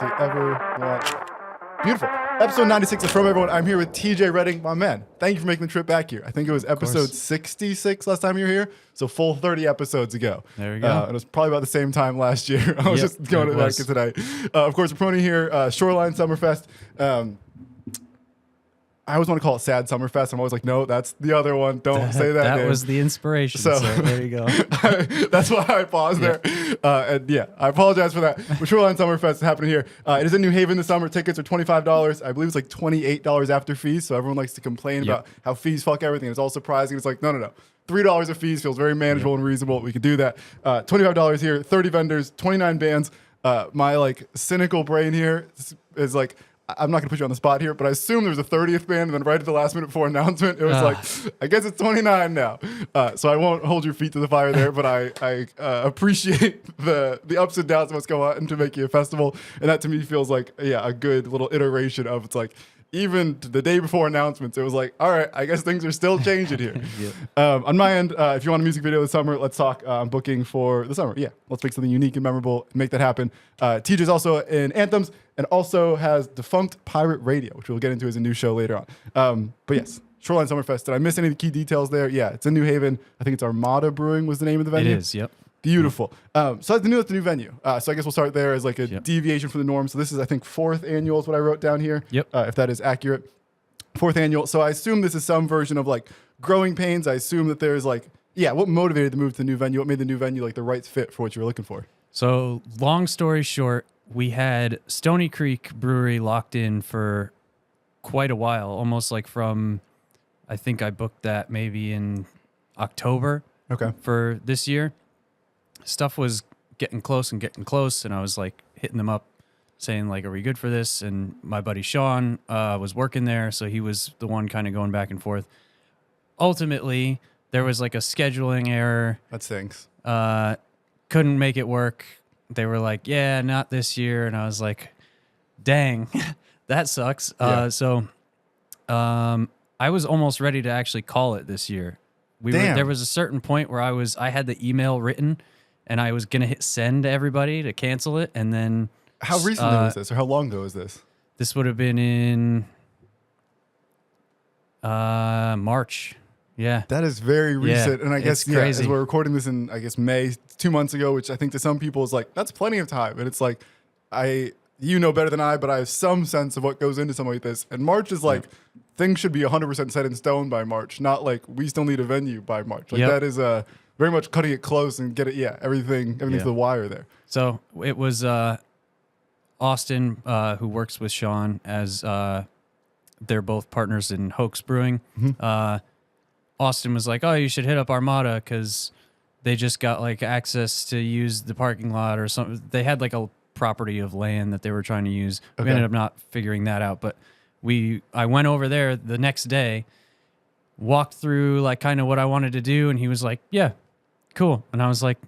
actually ever want. Beautiful. Episode 96 of From Everyone. I'm here with TJ Redding, my man. Thank you for making the trip back here. I think it was episode 66 last time you were here, so full 30 episodes ago. There you go. And it was probably about the same time last year. I was just going to back to today. Of course, we're promoting here Shoreline Summer Fest. I always want to call it Sad Summer Fest. I'm always like, no, that's the other one. Don't say that. That was the inspiration. So there you go. That's why I paused there. And yeah, I apologize for that. But Shoreline Summer Fest is happening here. It is in New Haven this summer. Tickets are $25. I believe it's like $28 after fees. So everyone likes to complain about how fees fuck everything. It's all surprising. It's like, no. $3 of fees feels very manageable and reasonable. We could do that. $25 here, 30 vendors, 29 bands. My like cynical brain here is like, I'm not going to put you on the spot here, but I assume there was a 30th band, and then right at the last minute before announcement, it was like, I guess it's 29 now. So I won't hold your feet to the fire there, but I appreciate the ups and downs of what's going on to make you a festival, and that to me feels like, a good little iteration of, it's like, even the day before announcements, it was like, all right, I guess things are still changing here. On my end, if you want a music video this summer, let's talk. I'm booking for the summer. Yeah, let's make something unique and memorable and make that happen. TJ's also in Anthms and also has DuhFunkt Pirate Radio, which we'll get into as a new show later on. But yes, Shoreline Summer Fest. Did I miss any of the key details there? Yeah, it's in New Haven. I think it's Armada Brewing was the name of the venue. It is, yep. Beautiful. So that's the new venue. So I guess we'll start there as like a deviation from the norm. So this is, I think, 4th annual is what I wrote down here. Yep. If that is accurate. 4th annual. So I assume this is some version of like growing pains. I assume that there's like, what motivated the move to the new venue? What made the new venue like the right fit for what you were looking for? So long story short, we had Stony Creek Brewery locked in for quite a while, almost like from, I think I booked that maybe in October for this year. Stuff was getting close, and I was like hitting them up saying like, are we good for this? And my buddy Sean was working there, so he was the one kind of going back and forth. Ultimately, there was like a scheduling error. That stinks. Couldn't make it work. They were like, yeah, not this year. And I was like, dang, that sucks. So I was almost ready to actually call it this year. There was a certain point where I had the email written, and I was going to hit send to everybody to cancel it. And then... How recently was this, or how long ago was this? This would have been in March. Yeah. That is very recent. And I guess, crazy. As we're recording this in, I guess, May, 2 months ago, which I think to some people is like, that's plenty of time. And it's like, you know better than I, but I have some sense of what goes into something like this. And March is like, things should be 100% set in stone by March, not like we still need a venue by March. Like that is very much cutting it close and get it, everything's to the wire there. So it was Austin, who works with Sean, as they're both partners in Hoax Brewing. Austin was like, oh, you should hit up Armada because they just got like access to use the parking lot or something. They had like a property of land that they were trying to use. We ended up not figuring that out, but I went over there the next day, walked through like kind of what I wanted to do, and he was like, yeah, cool. And I was like,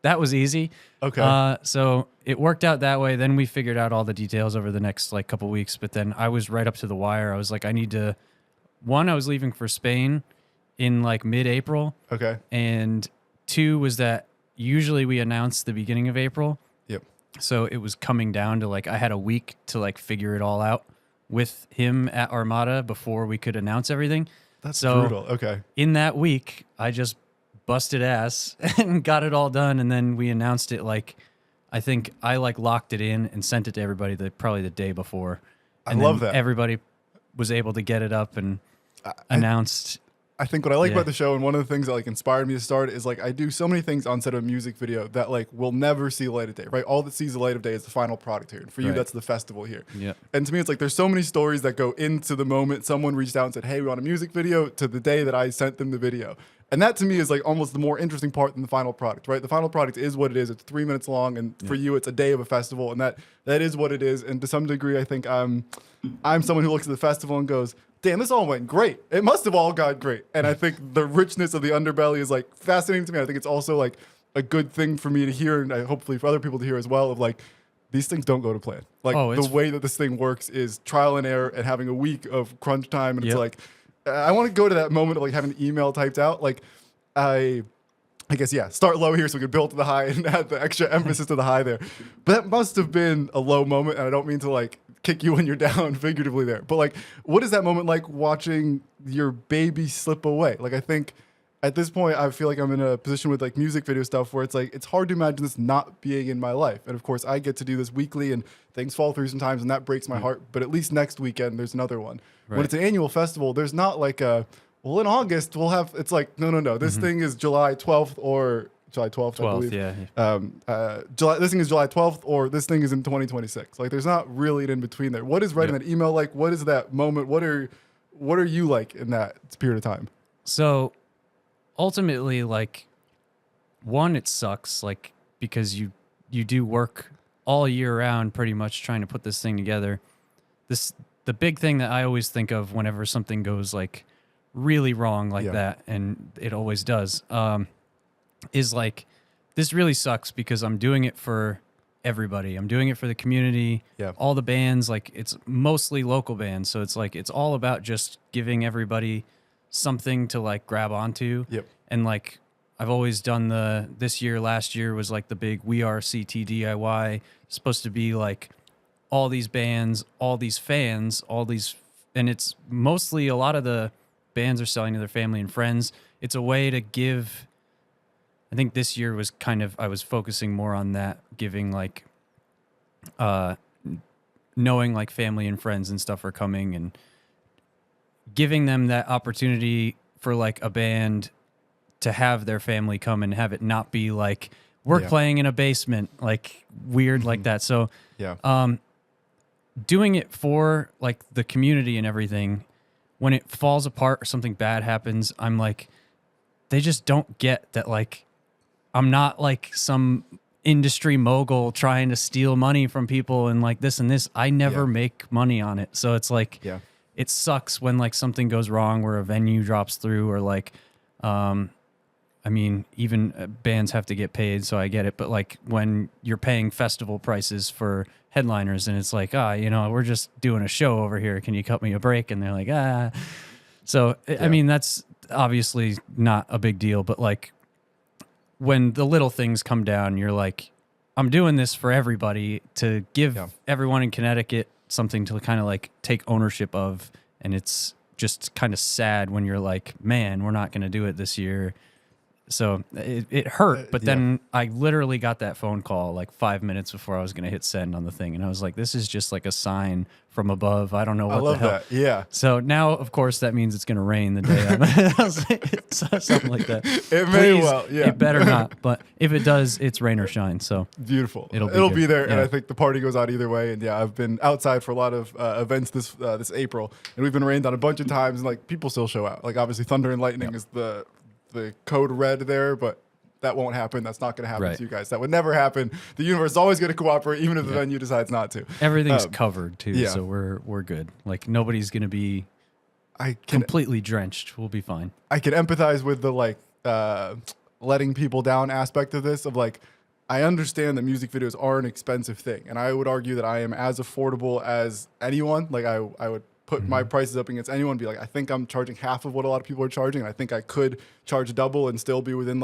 that was easy. Okay. So it worked out that way. Then we figured out all the details over the next like couple weeks, but then I was right up to the wire. I was like, I was leaving for Spain in like mid-April. Okay. And 2 was that usually we announce the beginning of April. Yep. So it was coming down to like, I had a week to like figure it all out with him at Armada before we could announce everything. That's brutal. Okay. In that week, I just busted ass and got it all done. And then we announced it like, I think I like locked it in and sent it to everybody probably the day before. And I love that. Everybody was able to get it up and announced. I think what I like about the show, and one of the things that like inspired me to start is like I do so many things on set of a music video that like will never see the light of day, right? All that sees the light of day is the final product here. And for you, that's the festival here. Yeah. And to me, it's like there's so many stories that go into the moment someone reached out and said, hey, we want a music video, to the day that I sent them the video. And that to me is like almost the more interesting part than the final product, right? The final product is what it is. It's 3 minutes long, and for you, it's a day of a festival, and that is what it is. And to some degree, I think I'm someone who looks at the festival and goes, damn, this all went great. It must have all gone great. And I think the richness of the underbelly is like fascinating to me. I think it's also like a good thing for me to hear, and hopefully for other people to hear as well, of like, these things don't go to plan. Like the way that this thing works is trial and error and having a week of crunch time. And it's like, I want to go to that moment of like having the email typed out. Like I I guess, yeah, start low here so we could build to the high and add the extra emphasis to the high there. But that must have been a low moment, and I don't mean to like kick you when you're down figuratively there. But like, what is that moment like watching your baby slip away? Like, I think at this point, I feel like I'm in a position with like music video stuff where it's like, it's hard to imagine this not being in my life. And of course, I get to do this weekly and things fall through sometimes, and that breaks my heart. But at least next weekend, there's another one. Right. When it's an annual festival, there's not like a, well, in August, we'll have, it's like, no. This thing is July 12th or July 12th, I believe. Yeah. This thing is July 12th or this thing is in 2026. Like, there's not really an in-between there. What is writing that email like? What is that moment? What are you like in that period of time? So, ultimately, like, one, it sucks, like, because you do work all year round pretty much trying to put this thing together. The big thing that I always think of whenever something goes, like, really wrong like that, and it always does, is like, this really sucks because I'm doing it for everybody. I'm doing it for the community, all the bands. Like, it's mostly local bands, so it's like, it's all about just giving everybody something to like grab onto. And like, I've always done last year was like the big We Are CT DIY. It's supposed to be like all these bands, all these fans, and it's mostly a lot of the bands are selling to their family and friends. It's a way to give, I think this year was kind of, I was focusing more on that, giving like, knowing like family and friends and stuff are coming and giving them that opportunity for like a band to have their family come and have it not be like, we're playing in a basement, like weird like that. So, doing it for like the community and everything, when it falls apart or something bad happens, I'm like, they just don't get that, like, I'm not like some industry mogul trying to steal money from people and like this and this. I never make money on it. So it's like, it sucks when like something goes wrong where a venue drops through or like, I mean, even bands have to get paid, so I get it. But like when you're paying festival prices for headliners and it's like, we're just doing a show over here. Can you cut me a break? And they're like, So, I mean, that's obviously not a big deal. But like when the little things come down, you're like, I'm doing this for everybody to give everyone in Connecticut something to kind of like take ownership of. And it's just kind of sad when you're like, man, we're not going to do it this year. So it hurt, but then I literally got that phone call like 5 minutes before I was going to hit send on the thing. And I was like, this is just like a sign from above. I don't know what the hell. That. Yeah. So now, of course, that means it's going to rain the day. I was like, something like that. It may well, It better not. But if it does, it's rain or shine. So beautiful. It'll be there. And I think the party goes out either way. And I've been outside for a lot of events this April, and we've been rained on a bunch of times, and like people still show out. Like obviously thunder and lightning is the code red there, but that won't happen. That's not going to happen to you guys. That would never happen. The universe is always going to cooperate, even if the venue decides not to. Everything's covered too, so we're good. Like nobody's going to be completely drenched. We'll be fine. I can empathize with the like letting people down aspect of this. Of like, I understand that music videos are an expensive thing, and I would argue that I am as affordable as anyone. Like I would put my prices up against anyone and be like, I think I'm charging half of what a lot of people are charging, and I think I could charge double and still be within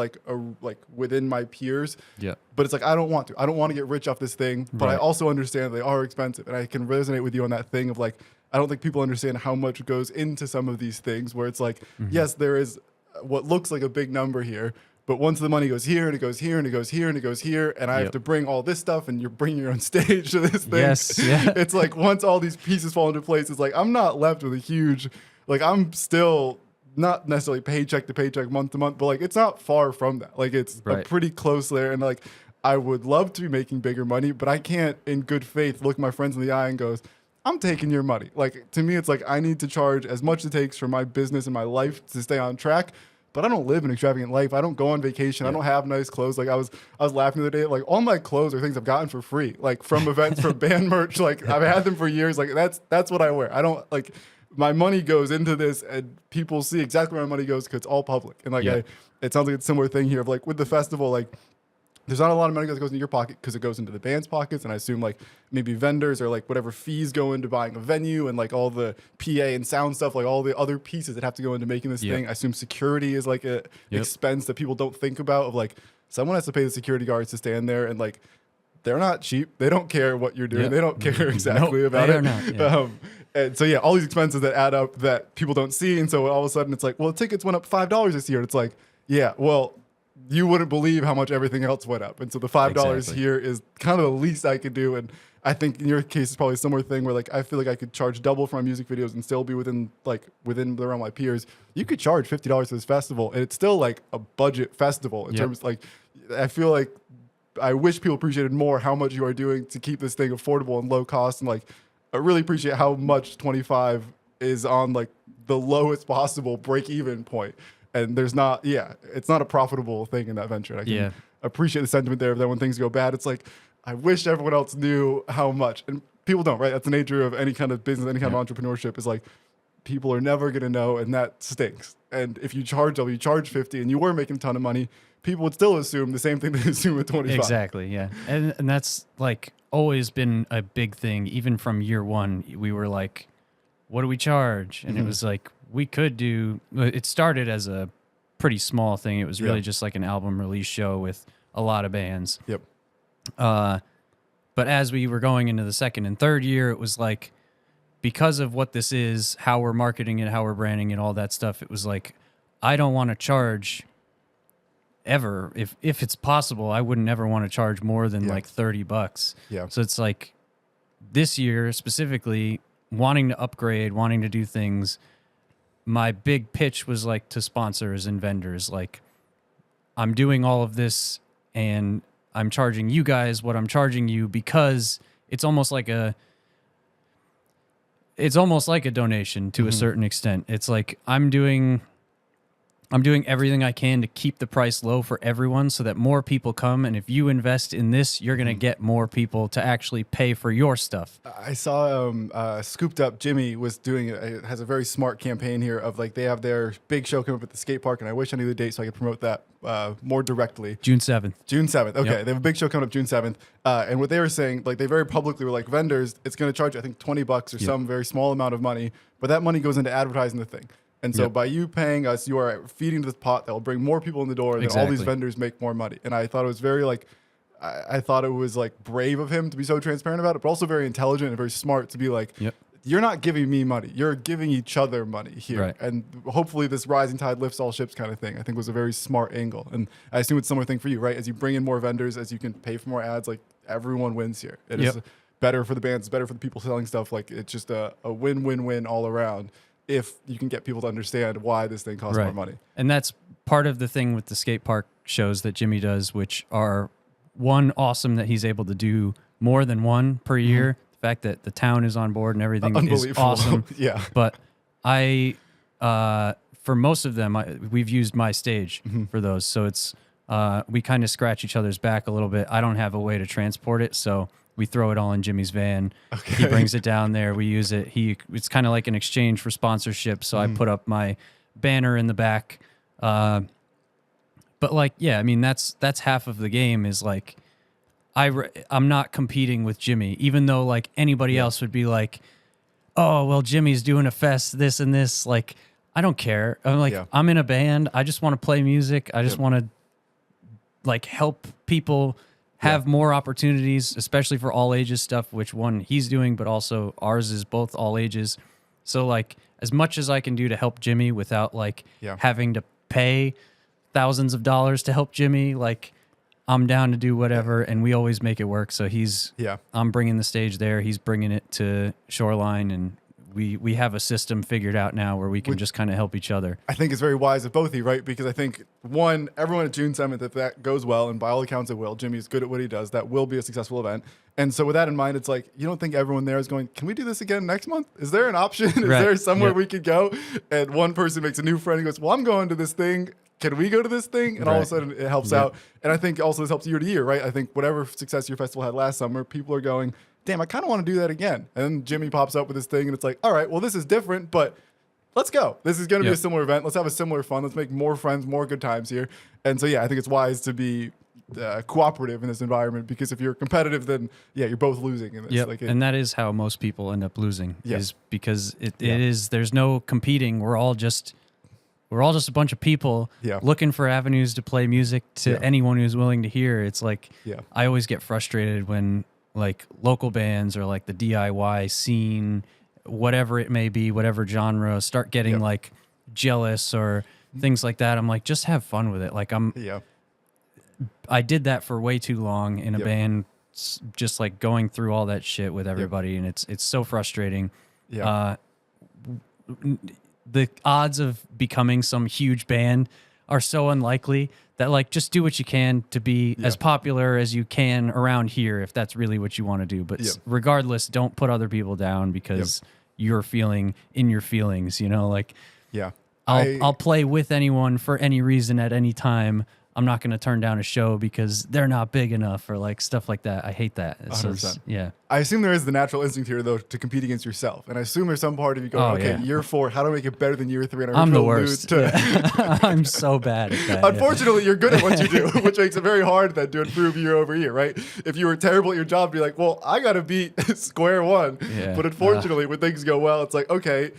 within my peers. Yeah. But it's like, I don't want to get rich off this thing, but I also understand they are expensive, and I can resonate with you on that thing of like, I don't think people understand how much goes into some of these things where it's like, yes, there is what looks like a big number here, but once the money goes here and it goes here and it goes here and it goes here, and I have to bring all this stuff, and you're bringing your own stage to this thing. Yes, yeah. It's like once all these pieces fall into place, it's like I'm not left with a huge, like I'm still not necessarily paycheck to paycheck, month to month, but like it's not far from that. Like it's a pretty close there, and like I would love to be making bigger money, but I can't in good faith look my friends in the eye and goes, I'm taking your money. Like to me, it's like I need to charge as much as it takes for my business and my life to stay on track. But I don't live an extravagant life. I don't go on vacation. I don't have nice clothes. Like I was laughing the other day. Like all my clothes are things I've gotten for free, like from events, from band merch. Like I've had them for years. Like that's what I wear. I don't like my money goes into this, and people see exactly where my money goes because it's all public. And like it sounds like it's a similar thing here of like with the festival. Like there's not a lot of money that goes into your pocket because it goes into the band's pockets. And I assume like maybe vendors or like whatever fees go into buying a venue and like all the PA and sound stuff, like all the other pieces that have to go into making this thing. I assume security is like a expense that people don't think about, of like someone has to pay the security guards to stand there, and like they're not cheap. They don't care what you're doing. They don't care exactly about it. Not, and so yeah, all these expenses that add up that people don't see. And so all of a sudden it's like, well, the tickets went up $5 this year. And it's like, yeah, well, you wouldn't believe how much everything else went up. And so the $5 here is kind of the least I could do. And I think in your case, it's probably a similar thing where like, I feel like I could charge double for my music videos and still be within the realm of my peers. You could charge $50 for this festival and it's still like a budget festival in terms like, I feel like I wish people appreciated more how much you are doing to keep this thing affordable and low cost. And like, I really appreciate how much 25 is on like the lowest possible break even point. And there's not, it's not a profitable thing in that venture. And I can appreciate the sentiment there that when things go bad, it's like, I wish everyone else knew how much. And people don't, right? That's the nature of any kind of business, any kind of entrepreneurship, is like, people are never going to know, and that stinks. And if you charge 50 and you were making a ton of money, people would still assume the same thing they assume with 25. Exactly, yeah. And that's like always been a big thing. Even from year one, we were like, what do we charge? And it was like, we could do, it started as a pretty small thing. It was really just like an album release show with a lot of bands. But as we were going into the second and third year, it was like, because of what this is, how we're marketing it, how we're branding it, all that stuff, it was like, I don't want to charge ever. If it's possible, I wouldn't ever want to charge more than like $30. So it's like this year specifically, wanting to upgrade, wanting to do things, my big pitch was like to sponsors and vendors, like, I'm doing all of this and I'm charging you guys what I'm charging you, because it's almost like a donation to a certain extent. It's like I'm doing everything I can to keep the price low for everyone so that more people come. And if you invest in this, you're going to get more people to actually pay for your stuff. I saw Scooped Up Jimmy was doing it. Has a very smart campaign here of like, they have their big show coming up at the skate park. And I wish I knew the date so I could promote that more directly. June 7th. June 7th. Okay. They have a big show coming up June 7th. And what they were saying, like, they very publicly were like, vendors, it's going to charge, I think, $20 or some very small amount of money. But that money goes into advertising the thing. And so by you paying us, you are feeding to this pot that will bring more people in the door, and then all these vendors make more money. And I thought it was very like, I thought it was like brave of him to be so transparent about it, but also very intelligent and very smart to be like, you're not giving me money, you're giving each other money here. Right. And hopefully this rising tide lifts all ships kind of thing, I think was a very smart angle. And I assume it's a similar thing for you, right? As you bring in more vendors, as you can pay for more ads, like everyone wins here. It is better for the bands, better for the people selling stuff. Like it's just a win-win-win all around, if you can get people to understand why this thing costs more money. And that's part of the thing with the skate park shows that Jimmy does, which are, one, awesome that he's able to do more than one per year. The fact that the town is on board and everything is awesome. But for most of them, we've used my stage for those. So it's, we kind of scratch each other's back a little bit. I don't have a way to transport it, so we throw it all in Jimmy's van. He brings it down there. We use it. It's kind of like an exchange for sponsorship. So I put up my banner in the back. But like, I mean, that's half of the game is like, I'm not competing with Jimmy, even though like anybody else would be like, oh, well, Jimmy's doing a fest, this and this. Like, I don't care. I'm like, I'm in a band. I just want to play music. I just want to like help people have more opportunities, especially for all ages stuff, which one he's doing, but also ours is both all ages. So like as much as I can do to help Jimmy without like having to pay thousands of dollars to help Jimmy, like I'm down to do whatever, and we always make it work. So I'm bringing the stage there. He's bringing it to Shoreline, and we have a system figured out now where we can just kind of help each other. I think it's very wise of both of you, right? Because I think, one, everyone at June 7th, if that goes well, and by all accounts it will, Jimmy's good at what he does, that will be a successful event. And so with that in mind, it's like, you don't think everyone there is going, can we do this again next month? Is there an option? Is there somewhere we could go? And one person makes a new friend and goes, well, I'm going to this thing. Can we go to this thing? And all of a sudden it helps out. And I think also this helps year to year, right? I think whatever success your festival had last summer, people are going, damn, I kind of want to do that again. And then Jimmy pops up with this thing and it's like, all right, well, this is different, but let's go. This is going to be a similar event. Let's have a similar fun. Let's make more friends, more good times here. And so, I think it's wise to be cooperative in this environment, because if you're competitive, then you're both losing in this. Yep. Like And that is how most people end up losing, Yeah. is because it is, there's no competing. We're all just a bunch of people looking for avenues to play music to anyone who's willing to hear. It's like, I always get frustrated when like local bands or like the DIY scene, whatever it may be, whatever genre, start getting like jealous or things like that. I'm like, just have fun with it. Like I did that for way too long in a band, just like going through all that shit with everybody, and it's so frustrating. The odds of becoming some huge band are so unlikely that like just do what you can to be as popular as you can around here, if that's really what you want to do. But regardless, don't put other people down because you're feeling in your feelings, you know, like I'll play with anyone for any reason at any time. I'm not going to turn down a show because they're not big enough or like stuff like that. I hate that. 100%. I assume there is the natural instinct here, though, to compete against yourself. And I assume there's some part of you going, year 4, how do I make it better than year 3? And I'm the worst. I'm so bad at that. Unfortunately, you're good at what you do, which makes it very hard then to improve year over year, right? If you were terrible at your job, be like, well, I got to beat square one. But unfortunately, when things go well, it's like, okay,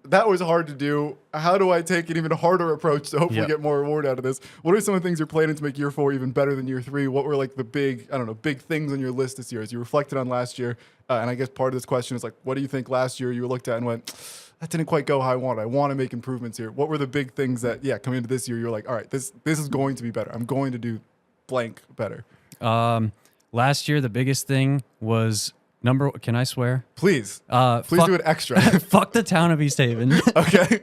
that was hard to do. How do I take an even harder approach to hopefully get more reward out of this? What are some of the things you're planning to make year 4 even better than year 3? What were like the big things on your list this year as you reflected on last year? And I guess part of this question is like, what do you think last year you looked at and went, that didn't quite go how I wanted. I want to make improvements here. What were the big things that, coming into this year, you're like, all right, this is going to be better. I'm going to do blank better. Last year, the biggest thing was can I swear? Please. Please do it extra. Fuck the town of East Haven. Okay.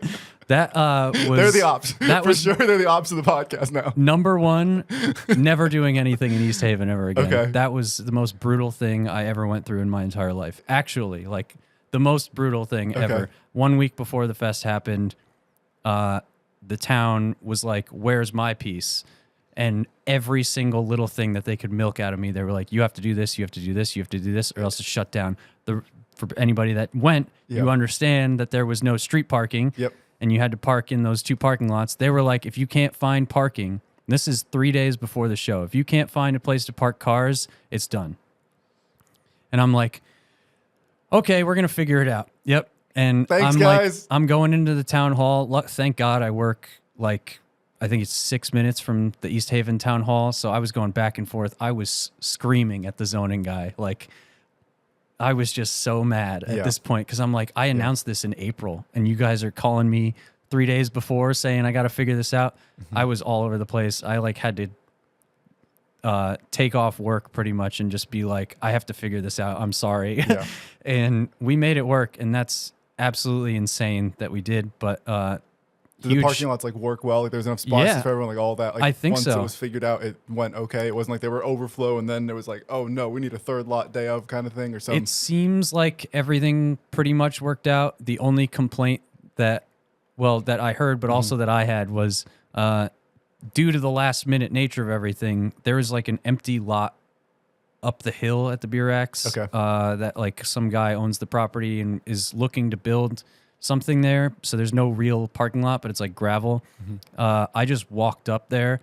That was... They're the ops. For sure, they're the ops of the podcast now. Number 1, never doing anything in East Haven ever again. Okay. That was the most brutal thing I ever went through in my entire life. Actually, like the most brutal thing ever. 1 week before the fest happened, the town was like, where's my piece? And every single little thing that they could milk out of me, they were like, you have to do this, you have to do this, you have to do this, or else it's shut down. For anybody that went, you understand that there was no street parking, and you had to park in those 2 parking lots. They were like, if you can't find parking, this is 3 days before the show, if you can't find a place to park cars, it's done. And I'm like, okay, we're going to figure it out. Yep. And Thanks, I'm guys. like, I'm going into the town hall. Thank God I work like... I think it's 6 minutes from the East Haven town hall. So I was going back and forth. I was screaming at the zoning guy. Like, I was just so mad at this point because I'm like, I announced this in April and you guys are calling me 3 days before saying I got to figure this out. I was all over the place. I like had to take off work pretty much and just be like, I have to figure this out. I'm sorry. And we made it work. And that's absolutely insane that we did. But, did the parking lots like work well? Like there was enough spots for everyone, like all that. Like I think once it was figured out, it went okay. It wasn't like they were overflow and then it was like, oh no, we need a third lot day of kind of thing or something. It seems like everything pretty much worked out. The only complaint that I heard, but also that I had was due to the last minute nature of everything, there was like an empty lot up the hill at the Beer Axe that like some guy owns the property and is looking to build something there, so there's no real parking lot, but it's like gravel. I just walked up there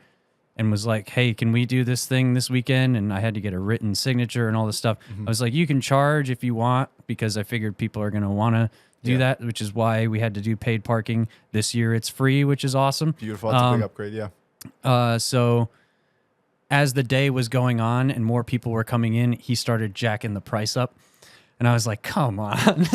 and was like, hey, can we do this thing this weekend? And I had to get a written signature and all this stuff. I was like, you can charge if you want, because I figured people are going to want to do that, which is why we had to do paid parking. This year it's free, which is awesome. Beautiful. That's a big upgrade, So as the day was going on and more people were coming in, he started jacking the price up. And I was like, come on.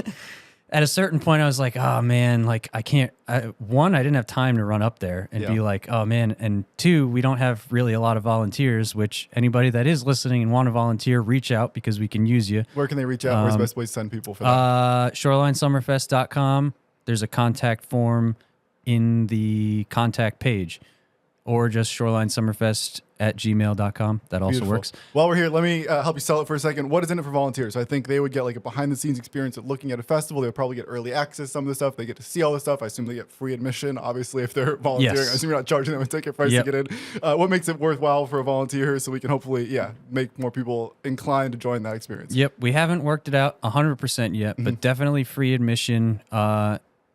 At a certain point, I was like, oh, man, like I can't. One, I didn't have time to run up there and be like, oh, man. And 2, we don't have really a lot of volunteers, which anybody that is listening and want to volunteer, reach out because we can use you. Where can they reach out? Where's the best way to send people for that? ShorelineSummerFest.com. There's a contact form in the contact page, or just ShorelineSummerFest@gmail.com. That also works. While we're here, let me help you sell it for a second. What is in it for volunteers? So I think they would get like a behind-the-scenes experience of looking at a festival. They would probably get early access, some of the stuff. They get to see all the stuff. I assume they get free admission, obviously, if they're volunteering. I assume you're not charging them a ticket price to get in. What makes it worthwhile for a volunteer so we can hopefully, make more people inclined to join that experience? Yep. We haven't worked it out 100% yet, but definitely free admission.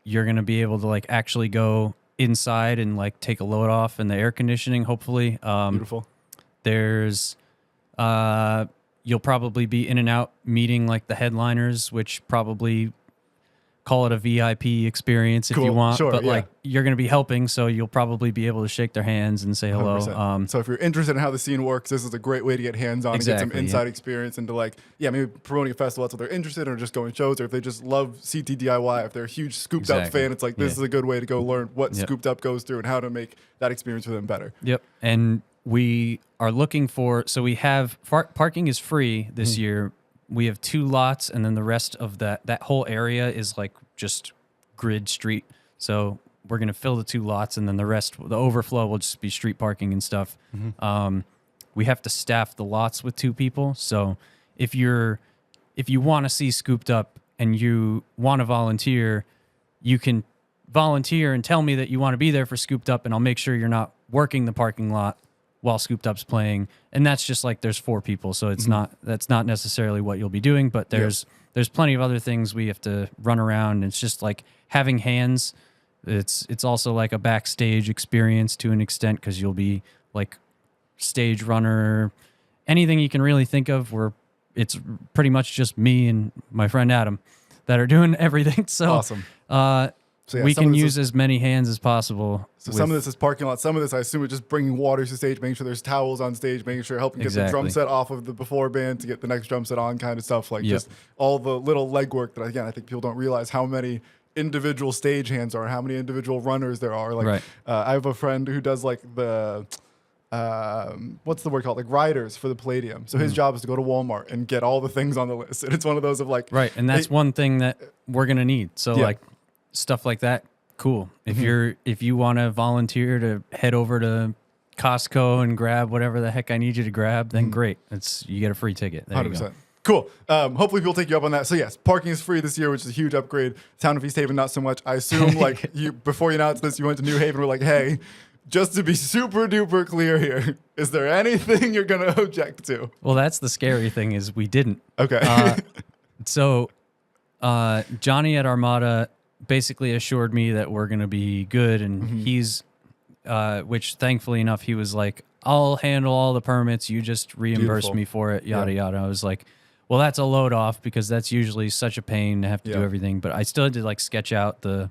You're going to be able to like actually go inside and like take a load off in the air conditioning, hopefully. Beautiful. There's you'll probably be in and out meeting like the headliners, which probably call it a VIP experience if you want, sure, but yeah. like you're going to be helping, so you'll probably be able to shake their hands and say hello. 100%. So if you're interested in how the scene works, this is a great way to get hands-on and get some inside yeah. experience into like, maybe promoting a festival, that's what they're interested in, or just going shows, or if they just love CT DIY, if they're a huge Scooped Up fan, it's like, this is a good way to go learn what Scooped Up goes through and how to make that experience for them better. Yep. And we are looking for, so we have, parking is free this year. We have 2 lots, and then the rest of that whole area is like just grid street. So we're going to fill the 2 lots, and then the rest, the overflow will just be street parking and stuff. We have to staff the lots with 2 people. So if you want to see Scooped Up and you want to volunteer, you can volunteer and tell me that you want to be there for Scooped Up, and I'll make sure you're not working the parking lot while Scooped Up's playing. And that's just like, there's 4 people. So it's that's not necessarily what you'll be doing, but there's plenty of other things we have to run around. It's just like having hands. It's also like a backstage experience to an extent, because you'll be like stage runner, anything you can really think of, where it's pretty much just me and my friend Adam that are doing everything. So awesome. So we can use as many hands as possible. So some of this is parking lot. Some of this, I assume, is just bringing waters to stage, making sure there's towels on stage, making sure helping get the drum set off of the before band to get the next drum set on, kind of stuff. Like just all the little legwork that, again, I think people don't realize how many individual stage hands are, how many individual runners there are. Like I have a friend who does like the what's the word called? Like riders for the Palladium. So his job is to go to Walmart and get all the things on the list. And it's one of those of like and that's one thing that we're gonna need. So like stuff like that, cool. If you want to volunteer to head over to Costco and grab whatever the heck I need you to grab, then great. You get a free ticket. There 100%. You go. Cool. Hopefully people take you up on that. So yes, parking is free this year, which is a huge upgrade. Town of East Haven, not so much. I assume like before you announced this, you went to New Haven. We're like, hey, just to be super duper clear here, is there anything you're going to object to? Well, that's the scary thing, is we didn't. Okay. So Johnny at Armada basically assured me that we're going to be good. And he's, which thankfully enough, he was like, I'll handle all the permits. You just reimburse me for it, yada, yada. I was like, well, that's a load off, because that's usually such a pain to have to do everything. But I still had to like sketch out the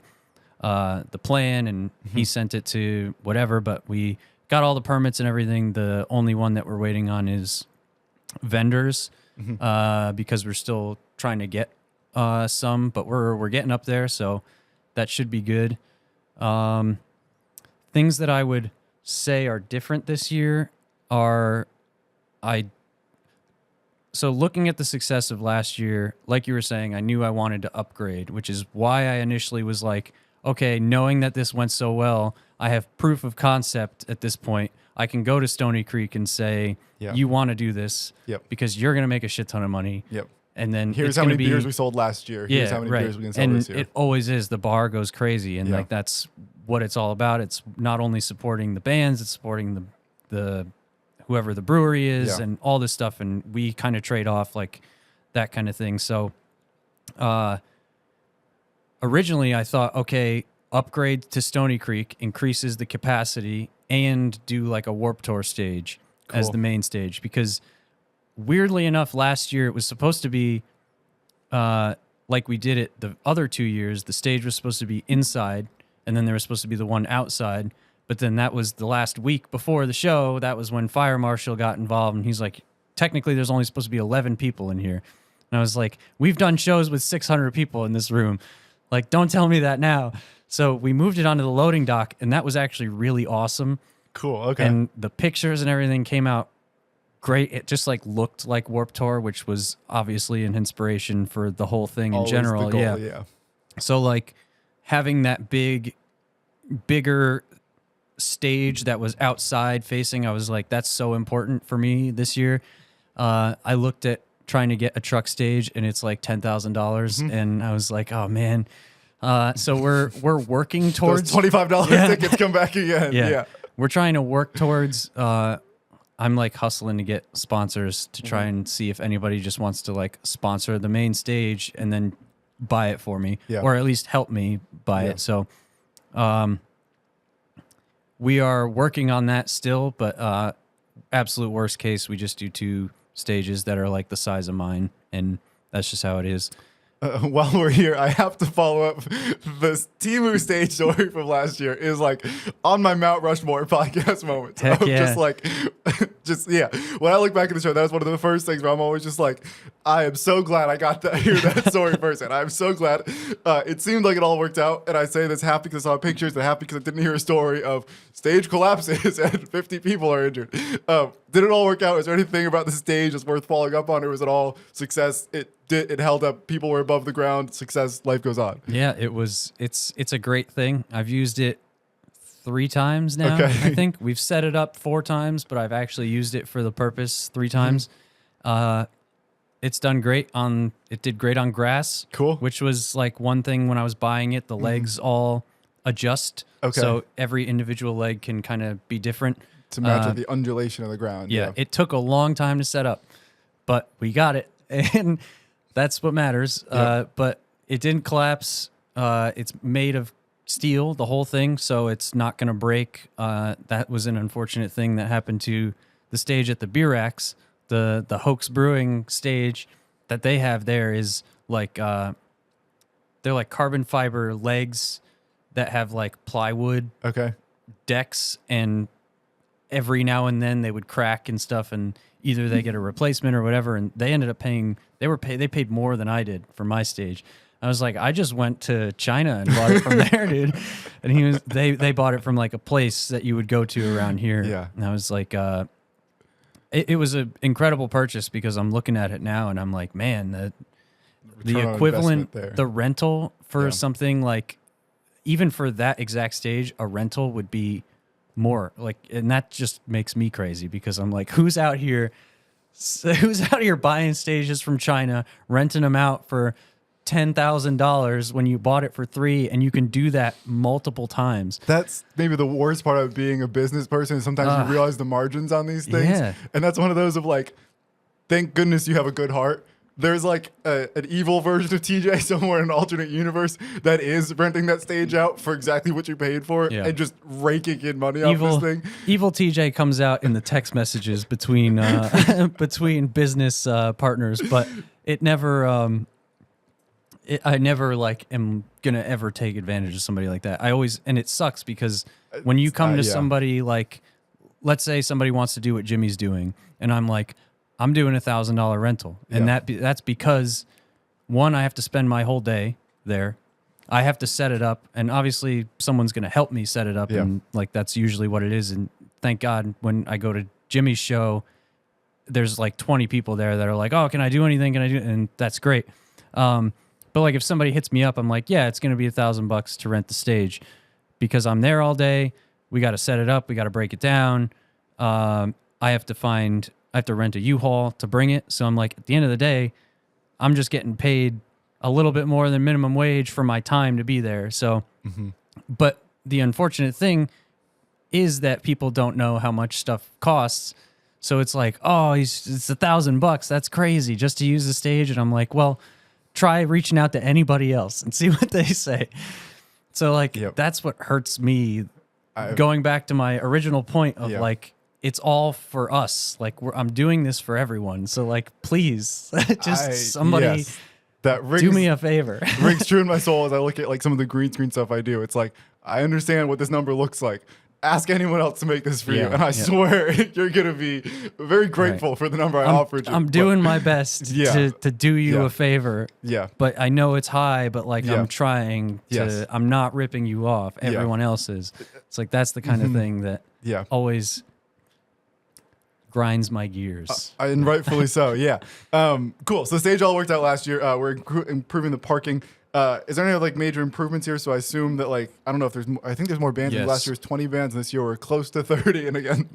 plan, and he sent it to whatever. But we got all the permits and everything. The only one that we're waiting on is vendors, because we're still trying to get some, but we're getting up there, so that should be good. Things that I would say are different this year are so looking at the success of last year, like you were saying, I knew I wanted to upgrade, which is why I initially was like, okay, knowing that this went so well, I have proof of concept at this point. I can go to Stony Creek and say, you want to do this because you're going to make a shit ton of money. And then here's how many beers we sold last year. Here's how many beers we can sell this year. And it always is. The bar goes crazy. And like that's what it's all about. It's not only supporting the bands, it's supporting the whoever the brewery is and all this stuff. And we kind of trade off like that kind of thing. So originally I thought, okay, upgrade to Stony Creek, increases the capacity, and do like a Warped Tour stage as the main stage. Because weirdly enough, last year it was supposed to be like we did it the other 2 years. The stage was supposed to be inside, and then there was supposed to be the one outside. But then that was the last week before the show. That was when Fire Marshal got involved, and he's like, technically there's only supposed to be 11 people in here. And I was like, we've done shows with 600 people in this room. Like, don't tell me that now. So we moved it onto the loading dock, and that was actually really awesome. Cool, okay. And the pictures and everything came out great. It just like looked like Warped Tour, which was obviously an inspiration for the whole thing in general. The goal, yeah. So like having that bigger stage that was outside facing, I was like, that's so important for me this year. I looked at trying to get a truck stage, and it's like $10,000, and I was like, oh man. So we're working towards those $25 tickets come back again. Yeah. We're trying to work towards I'm like hustling to get sponsors to try and see if anybody just wants to like sponsor the main stage and then buy it for me, or at least help me buy it. So we are working on that still, but absolute worst case, we just do 2 stages that are like the size of mine, and that's just how it is. While we're here, I have to follow up. The Temu stage story from last year is like on my Mount Rushmore podcast moments. Heck yeah. Just like, when I look back at the show, that was one of the first things where I'm always just like, I am so glad I got to hear that story first. And I'm so glad it seemed like it all worked out. And I say this half because I saw pictures and half because I didn't hear a story of stage collapses and 50 people are injured. Did it all work out? Is there anything about the stage that's worth following up on, or was it all success? It held up. People were above the ground. Success. Life goes on. Yeah, it's a great thing. I've used it 3 times now. Okay. I think we've set it up 4 times, but I've actually used it for the purpose 3 times. It's done great on. It did great on grass. Cool. Which was like one thing when I was buying it. The legs all adjust. Okay. So every individual leg can kind of be different To match with the undulation of the ground. Yeah, it took a long time to set up, but we got it, and that's what matters. Yep. But it didn't collapse. It's made of steel, the whole thing, so it's not going to break. That was an unfortunate thing that happened to the stage at the Beer Racks. The Hoax Brewing stage that they have there is like they're like carbon fiber legs that have like plywood decks, and every now and then they would crack and stuff, and either they get a replacement or whatever. And they ended up paying. They paid more than I did for my stage. I was like, I just went to China and bought it from there, dude. And they bought it from like a place that you would go to around here. Yeah. And I was like, it was an incredible purchase because I'm looking at it now and I'm like, man, the equivalent, the rental for something like, even for that exact stage, a rental would be more like, and that just makes me crazy because I'm like, who's out here buying stages from China, renting them out for $10,000 when you bought it for $3,000, and you can do that multiple times. That's maybe the worst part of being a business person is sometimes you realize the margins on these things. Yeah. And that's one of those of like, thank goodness you have a good heart. There's like an evil version of TJ somewhere in an alternate universe that is renting that stage out for exactly what you paid for and just raking in money off this thing. Evil TJ comes out in the text messages between between business partners, but it never. I never like am gonna ever take advantage of somebody like that. I always, and it sucks because when you come to somebody like, let's say somebody wants to do what Jimmy's doing, and I'm like, I'm doing $1,000 rental, and that's because one, I have to spend my whole day there. I have to set it up, and obviously someone's gonna help me set it up, and like that's usually what it is. And thank God when I go to Jimmy's show, there's like 20 people there that are like, oh, can I do anything? Can I do? And that's great. But like if somebody hits me up, I'm like, yeah, it's going to be $1,000 to rent the stage because I'm there all day. We got to set it up. We got to break it down. I have to rent a U-Haul to bring it. So I'm like, at the end of the day, I'm just getting paid a little bit more than minimum wage for my time to be there. So, but the unfortunate thing is that people don't know how much stuff costs. So it's like, oh, it's $1,000. That's crazy just to use the stage. And I'm like, well, try reaching out to anybody else and see what they say. So like, that's what hurts me. Going back to my original point of like, it's all for us. Like I'm doing this for everyone. So like, please somebody do me a favor. Rings true in my soul as I look at like some of the green screen stuff I do. It's like, I understand what this number looks like. Ask anyone else to make this for you. And I swear you're going to be very grateful for the number I offered you. I'm doing my best to do you a favor. Yeah. But I know it's high, but like I'm trying to, I'm not ripping you off. Everyone else is. It's like, that's the kind of thing that always grinds my gears. And rightfully so. Yeah. Cool. So the stage all worked out last year. We're improving the parking. Is there any like major improvements here? So I assume that like, I don't know if there's, I think there's more bands. Last year was 20 bands, and this year we're close to 30. And again,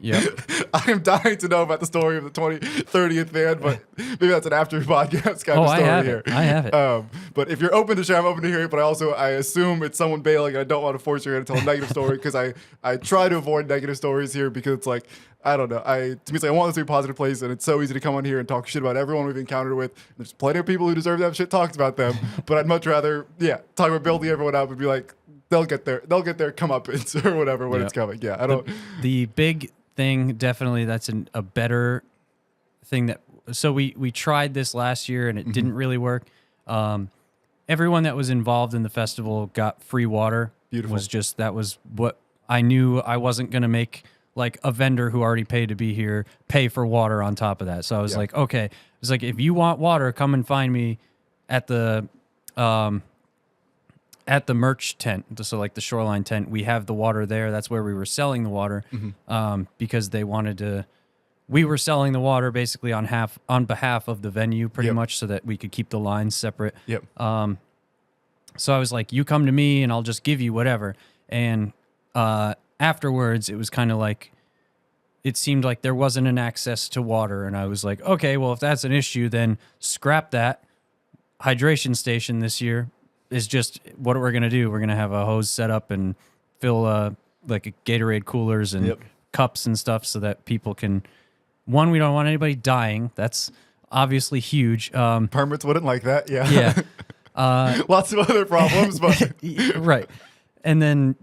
I am dying to know about the story of the 30th band, but maybe that's an after podcast kind of story here. I have it. But if you're open to share, I'm open to hear it. But I assume it's someone bailing. I don't want to force you to tell a negative story because I try to avoid negative stories here because it's like, I don't know. To me, it's like I want this to be a positive place, and it's so easy to come on here and talk shit about everyone we've encountered with. There's plenty of people who deserve to have shit talked about them, but I'd much rather, talk about building everyone up and be like, they'll get their comeuppance or whatever when it's coming. Yeah, I don't. The big thing. Definitely, that's a better thing. So we tried this last year and it didn't really work. Everyone that was involved in the festival got free water. Beautiful. That was what I knew. I wasn't going to make like a vendor who already paid to be here pay for water on top of that. So I was like, okay. It's like, if you want water, come and find me at the merch tent. So like the Shoreline tent, we have the water there. That's where we were selling the water, because they wanted to. We were selling the water basically on behalf of the venue, pretty much, so that we could keep the lines separate. Yep. So I was like, you come to me and I'll just give you whatever. And afterwards, it was kind of like, it seemed like there wasn't an access to water. And I was like, okay, well, if that's an issue, then scrap that. Hydration station this year is just what we're going to do. We're going to have a hose set up and fill like a Gatorade coolers and cups and stuff so that people can... One, we don't want anybody dying. That's obviously huge. Permits wouldn't like that. Yeah. Yeah. Lots of other problems, but right. And then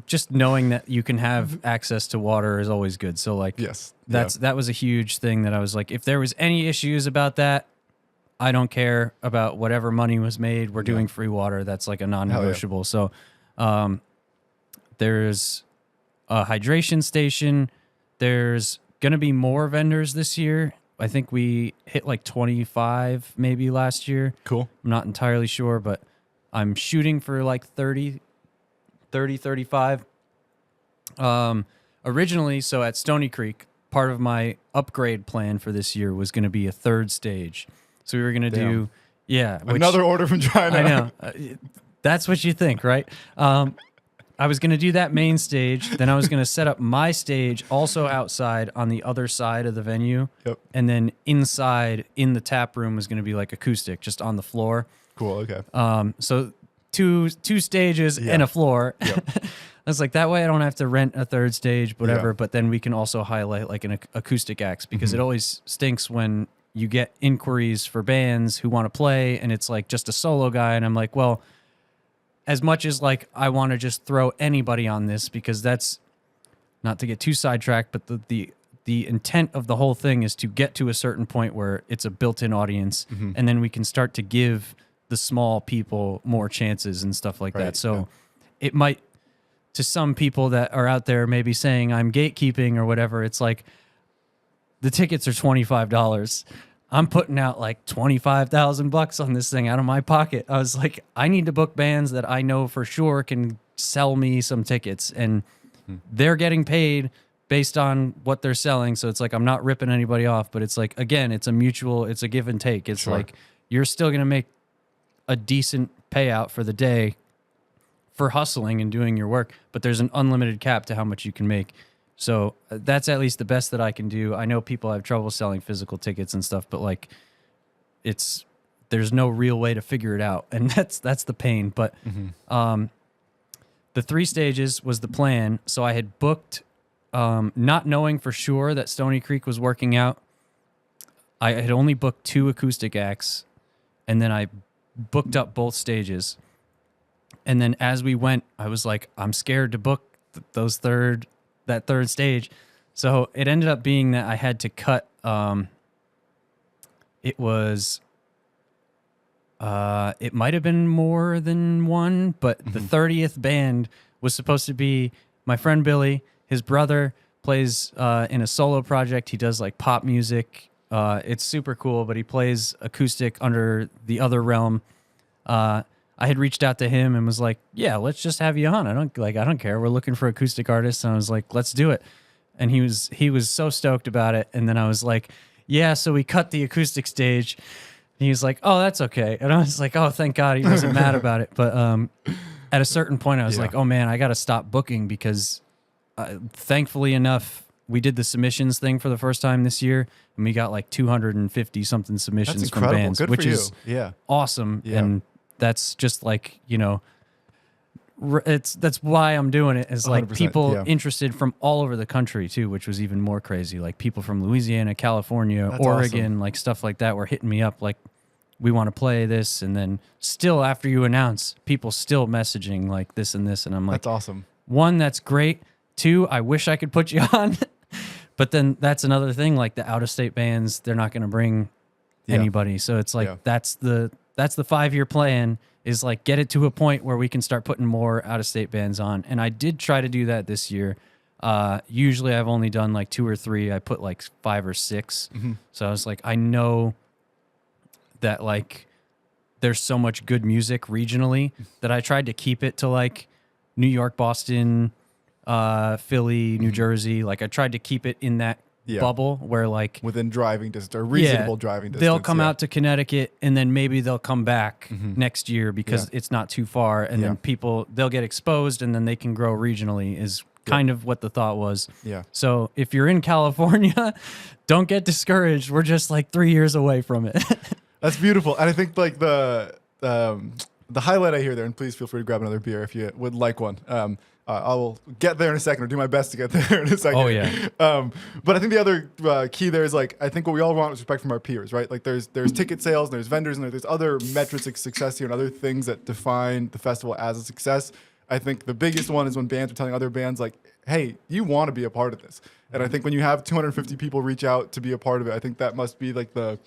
just knowing that you can have access to water is always good. So like, that was a huge thing that I was like, if there was any issues about that, I don't care about whatever money was made. We're doing free water. That's like a non-negotiable. So there's a hydration station. There's going to be more vendors this year. I think we hit like 25 maybe last year. Cool. I'm not entirely sure, but I'm shooting for like 35. Originally, so at Stony Creek, part of my upgrade plan for this year was going to be a third stage. So we were going to do, another order from China. I know. That's what you think, right? I was going to do that main stage. Then I was going to set up my stage also outside on the other side of the venue. Yep. And then inside in the tap room was going to be like acoustic, just on the floor. Cool. Okay. So two stages and a floor. Yep. I was like, that way I don't have to rent a third stage, whatever. But then we can also highlight like an acoustic acts, because it always stinks when you get inquiries for bands who want to play and it's like just a solo guy. And I'm like, well, as much as like I want to just throw anybody on this, because that's not to get too sidetracked, but the intent of the whole thing is to get to a certain point where it's a built-in audience, and then we can start to give the small people more chances and stuff like that. So it might, to some people that are out there maybe saying I'm gatekeeping or whatever, it's like the tickets are $25. I'm putting out like $25,000 on this thing out of my pocket. I was like, I need to book bands that I know for sure can sell me some tickets, and they're getting paid based on what they're selling. So it's like, I'm not ripping anybody off, but it's like, again, it's a give and take. It's like, you're still going to make a decent payout for the day for hustling and doing your work, but there's an unlimited cap to how much you can make. So that's at least the best that I can do. I know people have trouble selling physical tickets and stuff, but like, there's no real way to figure it out, and that's the pain. But the 3 stages was the plan. So I had booked, not knowing for sure that Stony Creek was working out. I had only booked 2 acoustic acts, and then I booked up both stages. And then as we went, I was like, I'm scared to book that third stage. So it ended up being that I had to cut, it might have been more than one, but the 30th band was supposed to be my friend Billy. His brother plays in a solo project. He does like pop music. It's super cool, but he plays acoustic under the Other Realm. I had reached out to him and was like, yeah, let's just have you on. I don't care. We're looking for acoustic artists. And I was like, let's do it. And he was so stoked about it. And then I was like, yeah, so we cut the acoustic stage. And he was like, oh, that's okay. And I was like, oh, thank God he wasn't mad about it. But at a certain point, I was like, oh man, I got to stop booking, because thankfully enough, we did the submissions thing for the first time this year, and we got like 250 something submissions from bands, good which for is awesome. Yeah. And that's just like, that's why I'm doing it, is like people interested from all over the country too, which was even more crazy. Like people from Louisiana, California, Oregon, like stuff like that were hitting me up like, we want to play this. And then still after you announce, people still messaging like this and this. And I'm like, that's awesome. 1, that's great. 2, I wish I could put you on. But then that's another thing, like the out-of-state bands, they're not going to bring anybody. So it's like that's the 5-year plan, is like get it to a point where we can start putting more out-of-state bands on. And I did try to do that this year. Usually I've only done like 2 or 3. I put like 5 or 6. So I was like, I know that like there's so much good music regionally that I tried to keep it to like New York, Boston, Philly, New Jersey. Like I tried to keep it in that bubble where like within driving distance or reasonable driving distance. They'll come out to Connecticut and then maybe they'll come back next year because it's not too far. And then they'll get exposed and then they can grow regionally is kind of what the thought was. Yeah. So if you're in California, don't get discouraged. We're just like 3 years away from it. That's beautiful. And I think like the highlight I hear there, and please feel free to grab another beer if you would like one. I will get there in a second, or do my best to get there in a second. Oh yeah. But I think the other key there is like, I think what we all want is respect from our peers, right? Like there's ticket sales, and there's vendors, and there's other metrics of success here and other things that define the festival as a success. I think the biggest one is when bands are telling other bands like, hey, you want to be a part of this. And I think when you have 250 people reach out to be a part of it, I think that must be like the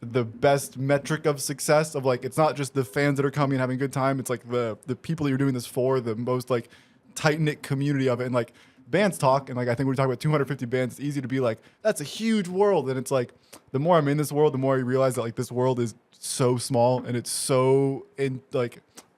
best metric of success of like, it's not just the fans that are coming and having a good time. It's like the people that you're doing this for, the most like tight-knit community of it. And like bands talk, and like I think we're talking about 250 bands, it's easy to be like, that's a huge world. And it's like, the more I'm in this world, the more you realize that like this world is so small and it's so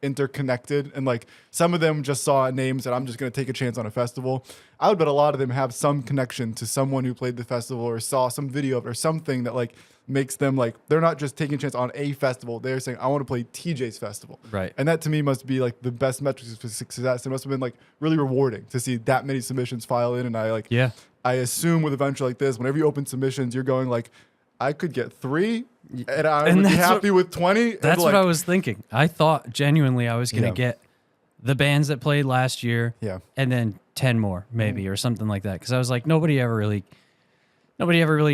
interconnected. And like some of them just saw names and I'm just going to take a chance on a festival. I would bet a lot of them have some connection to someone who played the festival or saw some video of it or something that like makes them like, they're not just taking a chance on a festival. They're saying, I want to play TJ's festival. Right. And that to me must be like the best metrics for success. It must have been like really rewarding to see that many submissions file in. And I assume with events like this, whenever you open submissions, you're going like, I could get 3 and I would be happy with 20. That's what I was thinking. I thought genuinely I was going to get the bands that played last year and then 10 more maybe or something like that. Because I was like, nobody ever really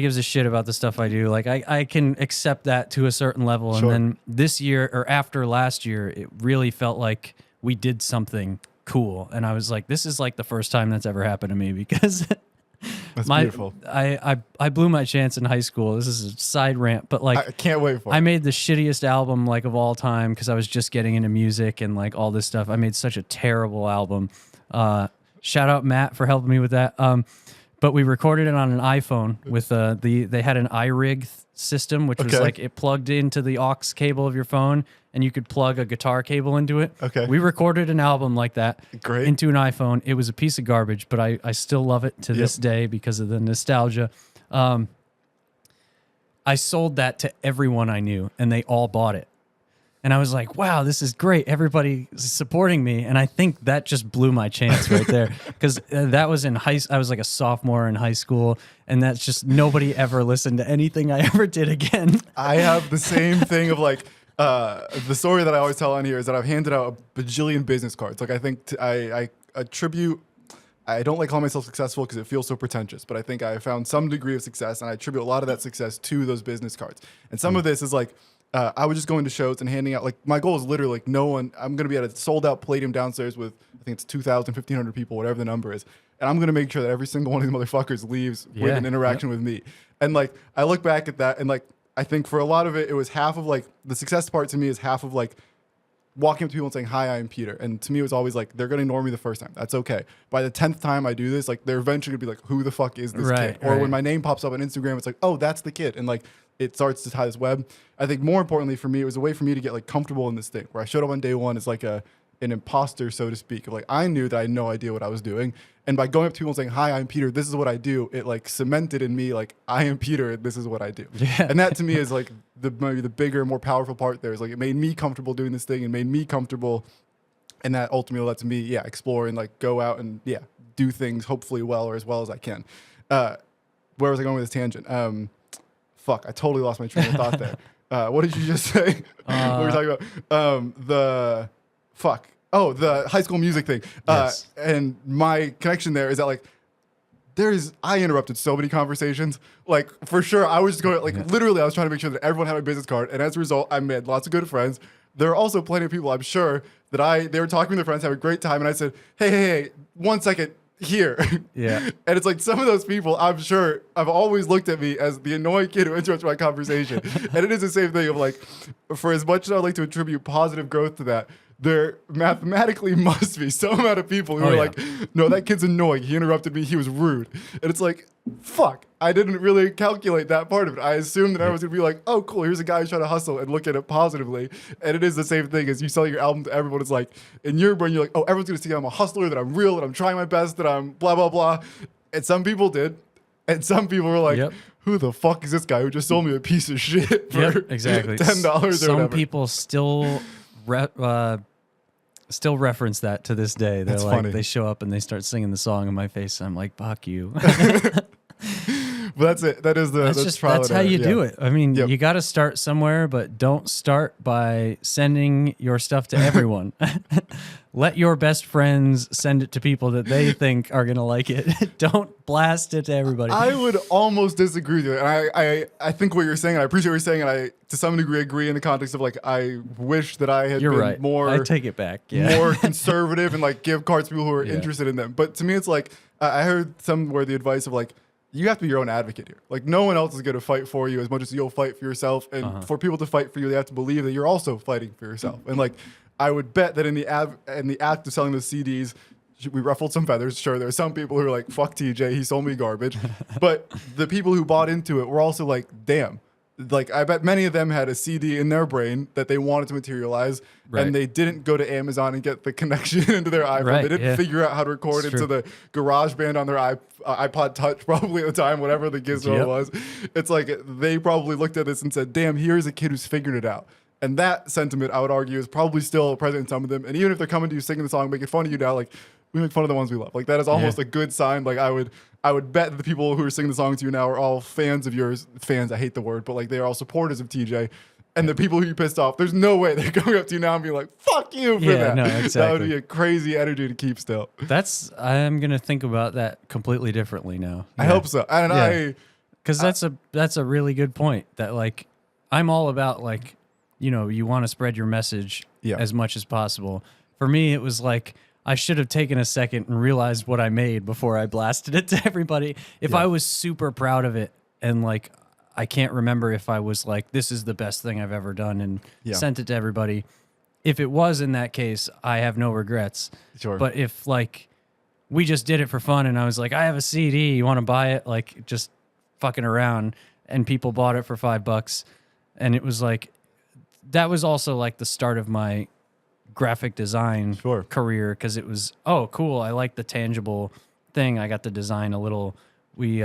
gives a shit about the stuff I do. Like I can accept that to a certain level. Sure. And then this year or after last year, it really felt like we did something cool. And I was like, this is like the first time that's ever happened to me because that's beautiful. I blew my chance in high school. This is a side rant, but like I can't wait for it. I made the shittiest album like of all time because I was just getting into music and like all this stuff. I made such a terrible album. Shout out Matt for helping me with that. But we recorded it on an iPhone with they had an iRig system, which was like it plugged into the aux cable of your phone, and you could plug a guitar cable into it. Okay. We recorded an album like that into an iPhone. It was a piece of garbage, but I still love it to this day because of the nostalgia. I sold that to everyone I knew, and they all bought it. And I was like, wow, this is great. Everybody is supporting me. And I think that just blew my chance right there. Because that was I was like a sophomore in high school. And that's just nobody ever listened to anything I ever did again. I have the same thing of like, the story that I always tell on here is that I've handed out a bajillion business cards. Like I think I attribute, I don't like calling myself successful because it feels so pretentious, but I think I found some degree of success and I attribute a lot of that success to those business cards. And some of this is like, I was just going to shows and handing out, like, my goal is literally, like, I'm going to be at a sold-out Palladium downstairs with, I think it's 2,000, 1,500 people, whatever the number is. And I'm going to make sure that every single one of these motherfuckers leaves with an interaction with me. And, like, I look back at that, and, like, I think for a lot of it, it was half of, like, the success part to me is half of, like, walking up to people and saying, hi, I'm Peter. And to me, it was always, like, they're going to ignore me the first time. That's okay. By the 10th time I do this, like, they're eventually going to be like, who the fuck is this kid? Or when my name pops up on Instagram, it's like, oh, that's the kid. And, like, it starts to tie this web. I think more importantly for me, it was a way for me to get like comfortable in this thing where I showed up on day one as like an imposter, so to speak. Of like, I knew that I had no idea what I was doing. And by going up to people and saying, hi, I'm Peter, this is what I do, it like cemented in me, like, I am Peter, this is what I do. Yeah. And that to me is like maybe the bigger, more powerful part there is like, it made me comfortable doing this thing and made me comfortable. And that ultimately lets me, explore and like go out and do things hopefully well or as well as I can. Where was I going with this tangent? Fuck, I totally lost my train of thought there. What did you just say? What were we talking about? The High School Music thing. Yes. And my connection there is that like, I interrupted so many conversations. Like for sure, I was just going like literally I was trying to make sure that everyone had my business card. And as a result, I made lots of good friends. There are also plenty of people I'm sure that they were talking to their friends, having a great time. And I said, hey, 1 second. here. Yeah. And it's like some of those people, I'm sure, I've always looked at me as the annoying kid who interrupts my conversation. And it is the same thing of like, for as much as I'd like to attribute positive growth to that, there mathematically must be some amount of people who are like, no, that kid's annoying. He interrupted me. He was rude. And it's like, fuck, I didn't really calculate that part of it. I assumed that everyone's going to be like, oh, cool, here's a guy who's trying to hustle and look at it positively. And it is the same thing as you sell your album to everyone. It's like, in your brain, you're like, oh, everyone's going to see I'm a hustler, that I'm real, that I'm trying my best, that I'm blah, blah, blah. And some people did. And some people were like, who the fuck is this guy who just sold me a piece of shit for exactly. $10 or whatever? Some people still reference that to this day. They're That's like, funny. they show up and they start singing the song in my face. And I'm like, fuck you. But that's it. That is that's how you do it. I mean, you got to start somewhere, but don't start by sending your stuff to everyone. Let your best friends send it to people that they think are going to like it. Don't blast it to everybody. I would almost disagree with you. And I think what you're saying, and I appreciate what you're saying, and I, to some degree, agree in the context of, like, I wish that I had been more... I take it back. Yeah. More conservative and, like, give cards to people who are interested in them. But to me, it's like, I heard somewhere the advice of, like, you have to be your own advocate here. Like, no one else is going to fight for you as much as you'll fight for yourself. And for people to fight for you, they have to believe that you're also fighting for yourself. And, like, I would bet that in the act of selling the CDs, we ruffled some feathers. Sure, there are some people who are like, fuck TJ, he sold me garbage. But the people who bought into it were also like, damn. Like, I bet many of them had a CD in their brain that they wanted to materialize, and they didn't go to Amazon and get the connection into their iPhone. They didn't figure out how to record into the GarageBand on their iPod Touch, probably at the time, whatever the gizmo was. It's like they probably looked at this and said, damn, here's a kid who's figured it out. And that sentiment, I would argue, is probably still present in some of them. And even if they're coming to you singing the song, making fun of you now, like, we make fun of the ones we love. Like, that is almost a good sign. Like, I would bet that the people who are singing the song to you now are all fans of yours. Fans, I hate the word, but like, they are all supporters of TJ. And the people who you pissed off, there's no way they're going up to you now and being like, fuck you for that. No, exactly. That would be a crazy energy to keep still. I'm going to think about that completely differently now. I hope so. And because that's a really good point, that like, I'm all about, like, you know, you want to spread your message as much as possible. For me, it was like, I should have taken a second and realized what I made before I blasted it to everybody. If I was super proud of it and like, I can't remember if I was like, this is the best thing I've ever done and sent it to everybody. If it was in that case, I have no regrets. Sure. But if like, we just did it for fun and I was like, I have a CD, you want to buy it? Like, just fucking around, and people bought it for $5. And it was like, that was also like the start of my graphic design career, because it was, oh, cool, I like the tangible thing. I got to design a little. We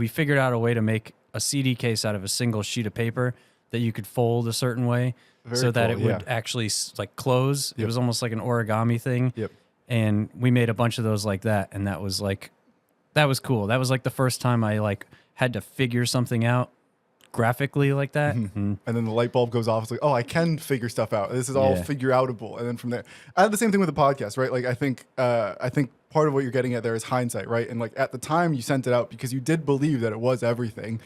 figured out a way to make a CD case out of a single sheet of paper that you could fold a certain way that it would actually like close. It was almost like an origami thing. And we made a bunch of those like that, and that was cool. That was like the first time I like had to figure something out graphically like that. And then the light bulb goes off. It's like, oh, I can figure stuff out. This is all figure outable. And then from there, I have the same thing with the podcast, right? Like, I think part of what you're getting at there is hindsight, right? And like, at the time you sent it out because you did believe that it was everything.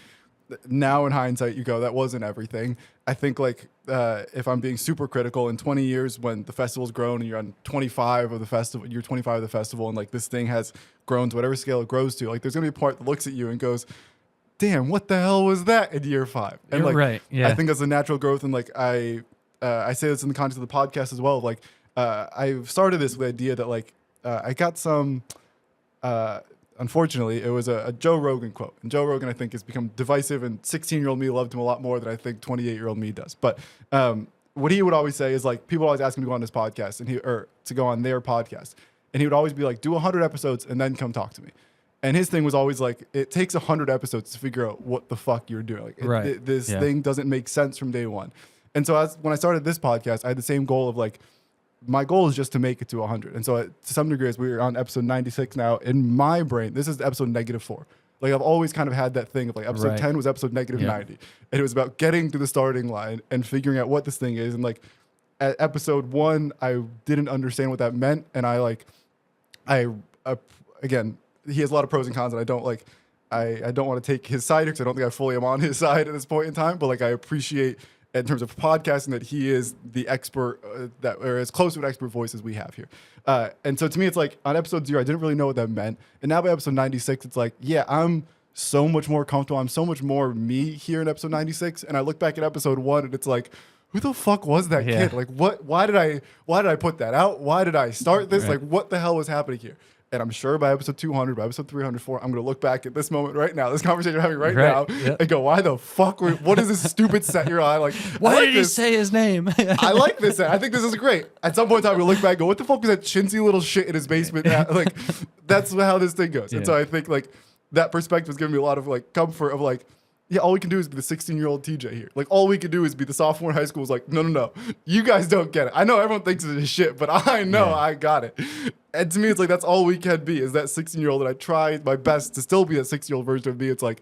Now in hindsight, you go, that wasn't everything. I think like, if I'm being super critical, in 20 years when the festival's grown and you're on 25 of the festival, you're 25 of the festival, and like this thing has grown to whatever scale it grows to, like there's gonna be a part that looks at you and goes, damn, what the hell was that in year 5? And you're like, right. Yeah. I think that's a natural growth. And like, I say this in the context of the podcast as well. Like, I've started this with the idea that like, I got some, unfortunately, it was a Joe Rogan quote. And Joe Rogan, I think, has become divisive, and 16-year-old me loved him a lot more than I think 28-year-old me does. But what he would always say is like, people always ask him to go on his podcast or to go on their podcast. And he would always be like, do 100 episodes and then come talk to me. And his thing was always like, it takes 100 episodes to figure out what the fuck you're doing. Like, this thing doesn't make sense from day one. And so when I started this podcast, I had the same goal of like, my goal is just to make it to 100. And so to some degree, as we're on episode 96 now, in my brain, this is episode -4. Like, I've always kind of had that thing of like, episode 10 was episode -90. And it was about getting to the starting line and figuring out what this thing is. And like, at episode 1, I didn't understand what that meant. And again, he has a lot of pros and cons, and I don't want to take his side, because I don't think I fully am on his side at this point in time. But like, I appreciate in terms of podcasting, that he is the expert, or as close to an expert voice as we have here. And so to me, it's like on episode 0, I didn't really know what that meant. And now by episode 96, it's like, yeah, I'm so much more comfortable. I'm so much more me here in episode 96. And I look back at episode 1 and it's like, who the fuck was that kid? Like, why did I put that out? Why did I start this? Like, what the hell was happening here? And I'm sure by episode 200, by episode 304, I'm going to look back at this moment right now, this conversation we're having right now, and go, why the fuck? What is this stupid set you're on? Like, why did he say his name? I like this set. I think this is great. At some point in time, we look back and go, what the fuck is that chintzy little shit in his basement? Like, that's how this thing goes. And so I think, like, that perspective is giving me a lot of, like, comfort of, like, yeah, all we can do is be the 16-year-old TJ here. Like, all we can do is be the sophomore in high school. Is like, no. You guys don't get it. I know everyone thinks it's shit, but I know I got it. And to me, it's like, that's all we can be, is that 16-year-old. And I try my best to still be that 16-year-old version of me. It's like,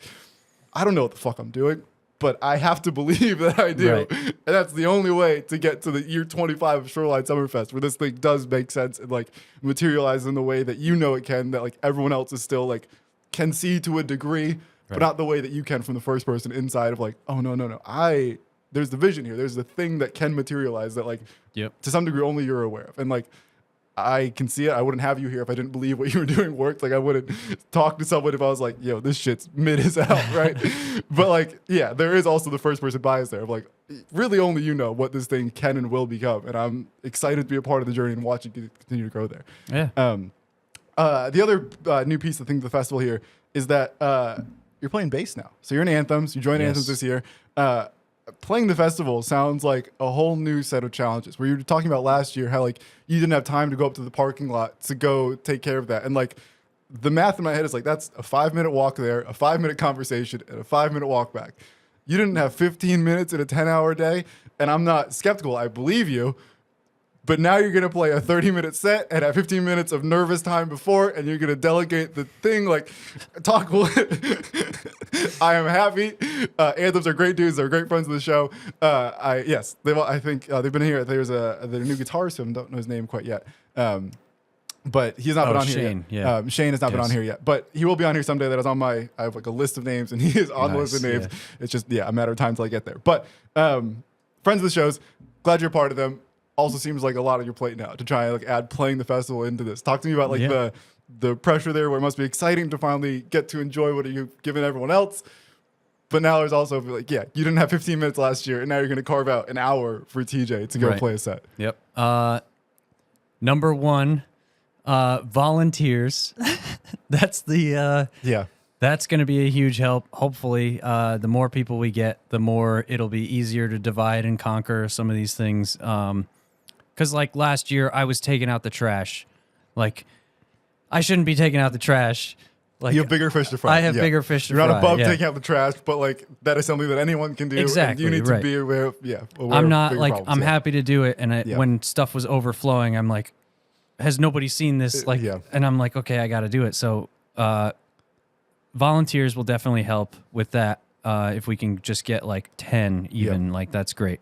I don't know what the fuck I'm doing, but I have to believe that I do. Right. And that's the only way to get to the year 25 of Shoreline Summer Fest, where this thing does make sense and, like, materialize in the way that you know it can, that, like, everyone else is still, like, can see to a degree. But not the way that you can from the first person inside of, like, oh, no. There's the vision here. There's the thing that can materialize that, like, to some degree only you're aware of. And, like, I can see it. I wouldn't have you here if I didn't believe what you were doing worked. Like, I wouldn't talk to someone if I was like, yo, this shit's mid as hell, right? But, like, yeah, there is also the first person bias there of, like, really only you know what this thing can and will become. And I'm excited to be a part of the journey and watch it continue to grow there. Yeah. The other new piece, I think, of the festival here is that you're playing bass now. So you're in Anthems. You joined Anthems this year. Playing the festival sounds like a whole new set of challenges, where you were talking about last year how, like, you didn't have time to go up to the parking lot to go take care of that. And, like, the math in my head is like, that's a 5-minute walk there, a 5-minute conversation, and a 5-minute walk back. You didn't have 15 minutes in a 10-hour day. And I'm not skeptical. I believe you. But now you're going to play a 30-minute set and have 15 minutes of nervous time before, and you're going to delegate the thing. Like, talk. I am happy. Anthems are great dudes. They're great friends of the show. I think they've been here. There's their new guitarist, who I don't know his name quite yet. But he's not been on Shane, here yet. Shane has not been on here yet. But he will be on here someday. That is on my, I have, like, a list of names, and he is on the list of names. It's just, a matter of time till I get there. But friends of the shows, glad you're a part of them. Also seems like a lot on your plate now to try and, like, add playing the festival into this. Talk to me about, like, the pressure there, where it must be exciting to finally get to enjoy what you've given everyone else. But now there's also, like, you didn't have 15 minutes last year, and now you're going to carve out an hour for TJ to go play a set. Yep. Number one, volunteers. That's the That's going to be a huge help. Hopefully, the more people we get, the more it'll be easier to divide and conquer some of these things. Because, like, last year, I was taking out the trash. Like, I shouldn't be taking out the trash. Like, you have bigger fish to fry. I have bigger fish to fry. You're not above taking out the trash, but, like, that is something that anyone can do. Exactly. And you need to be aware of, I'm not, like, problems. I'm happy to do it. And when stuff was overflowing, I'm like, has nobody seen this? Like, and I'm like, okay, I got to do it. So, volunteers will definitely help with that. If we can just get, like, 10 even, like, that's great.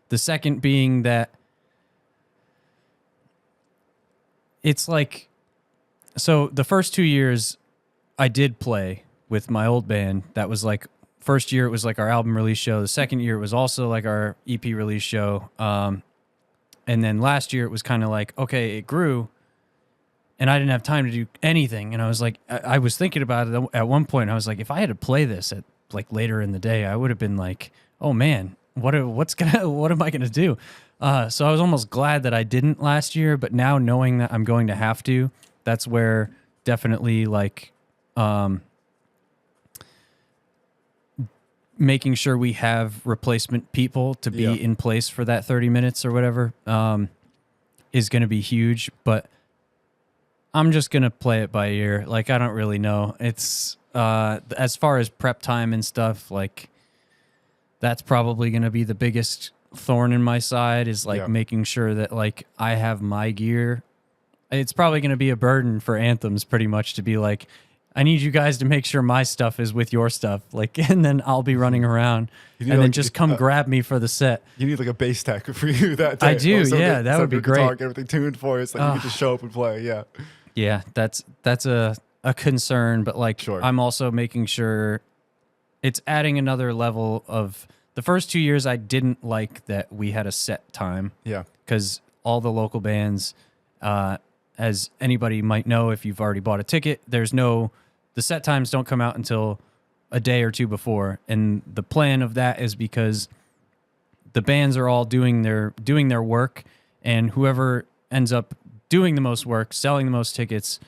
The second being that it's like, so the first 2 years I did play with my old band. That was, like, first year it was like our album release show. The second year it was also like our EP release show. And then last year it was kind of like, okay, it grew and I didn't have time to do anything. And I was like, I was thinking about it at one point. I was like, if I had to play this at, like, later in the day, I would have been like, oh man, what am I gonna do? So I was almost glad that I didn't last year, but now knowing that I'm going to have to, that's where definitely, like, making sure we have replacement people to be in place for that 30 minutes or whatever is going to be huge. But I'm just going to play it by ear. Like, I don't really know. It's as far as prep time and stuff, like, that's probably going to be the biggest thorn in my side, is, like, making sure that, like, I have my gear. It's probably going to be a burden for Anthems pretty much to be like, I need you guys to make sure my stuff is with your stuff. Like, and then I'll be running around and then just come grab me for the set. You need, like, a bass tech for you that day. I do. That would be great. Guitar, get everything tuned for you so you can just show up and play. Yeah. That's a concern, but, like, I'm also making sure it's adding another level of the first 2 years I didn't like that we had a set time. Yeah. Because all the local bands, as anybody might know if you've already bought a ticket, the set times don't come out until a day or two before. And the plan of that is because the bands are all doing their work, and whoever ends up doing the most work, selling the most tickets,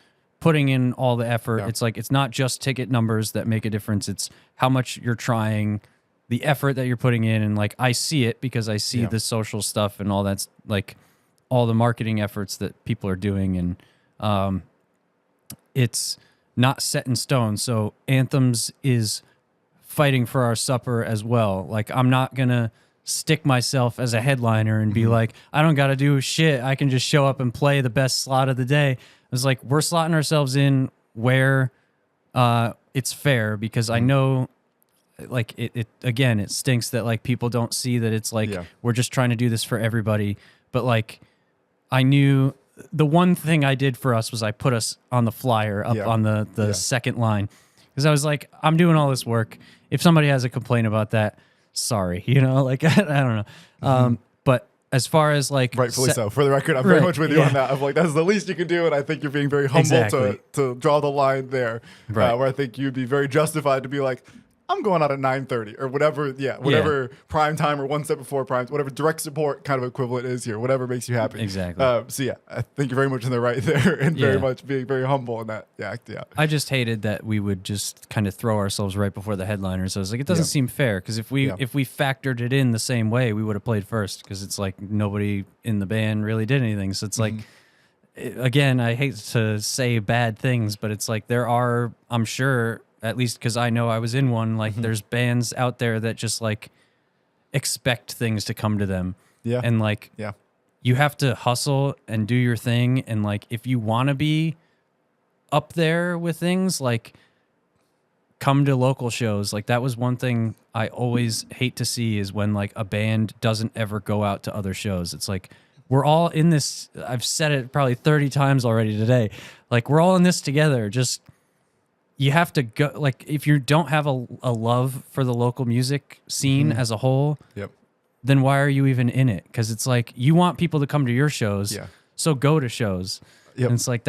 putting in all the effort. Yeah. It's like, it's not just ticket numbers that make a difference. It's how much you're trying, the effort that you're putting in. And like, I see it because I see the social stuff and all that's like all the marketing efforts that people are doing. And it's not set in stone. So Anthms is fighting for our supper as well. Like, I'm not going to stick myself as a headliner and be like, I don't got to do shit. I can just show up and play the best slot of the day. It's like, we're slotting ourselves in where it's fair, because I know, like, it again, it stinks that like people don't see that it's like we're just trying to do this for everybody. But like, I knew the one thing I did for us was I put us on the flyer up on the second line, because I was like, I'm doing all this work. If somebody has a complaint about that, sorry, like, I don't know. But as far as like, rightfully so. For the record, I'm very much with you on that. I'm like, that's the least you can do, and I think you're being very humble to draw the line there, where I think you'd be very justified to be like, I'm going out at 9:30 or whatever prime time or one step before prime, whatever direct support kind of equivalent is here, whatever makes you happy. Exactly. So yeah, I think you're very much in the right there, and very much being very humble in that. Yeah. I just hated that we would just kind of throw ourselves right before the headliners. So I was like, it doesn't seem fair, because if we factored it in the same way, we would have played first, because it's like nobody in the band really did anything. So it's like, again, I hate to say bad things, but it's like there are, I'm sure, at least because I know I was in one, like there's bands out there that just like expect things to come to them. Yeah. And like, you have to hustle and do your thing. And like, if you want to be up there with things, like, come to local shows. Like, that was one thing I always hate to see, is when like a band doesn't ever go out to other shows. It's like, we're all in this. I've said it probably 30 times already today. Like, we're all in this together. Just, you have to go. Like, if you don't have a love for the local music scene as a whole, then why are you even in it? Because it's like, you want people to come to your shows, so go to shows. And it's like,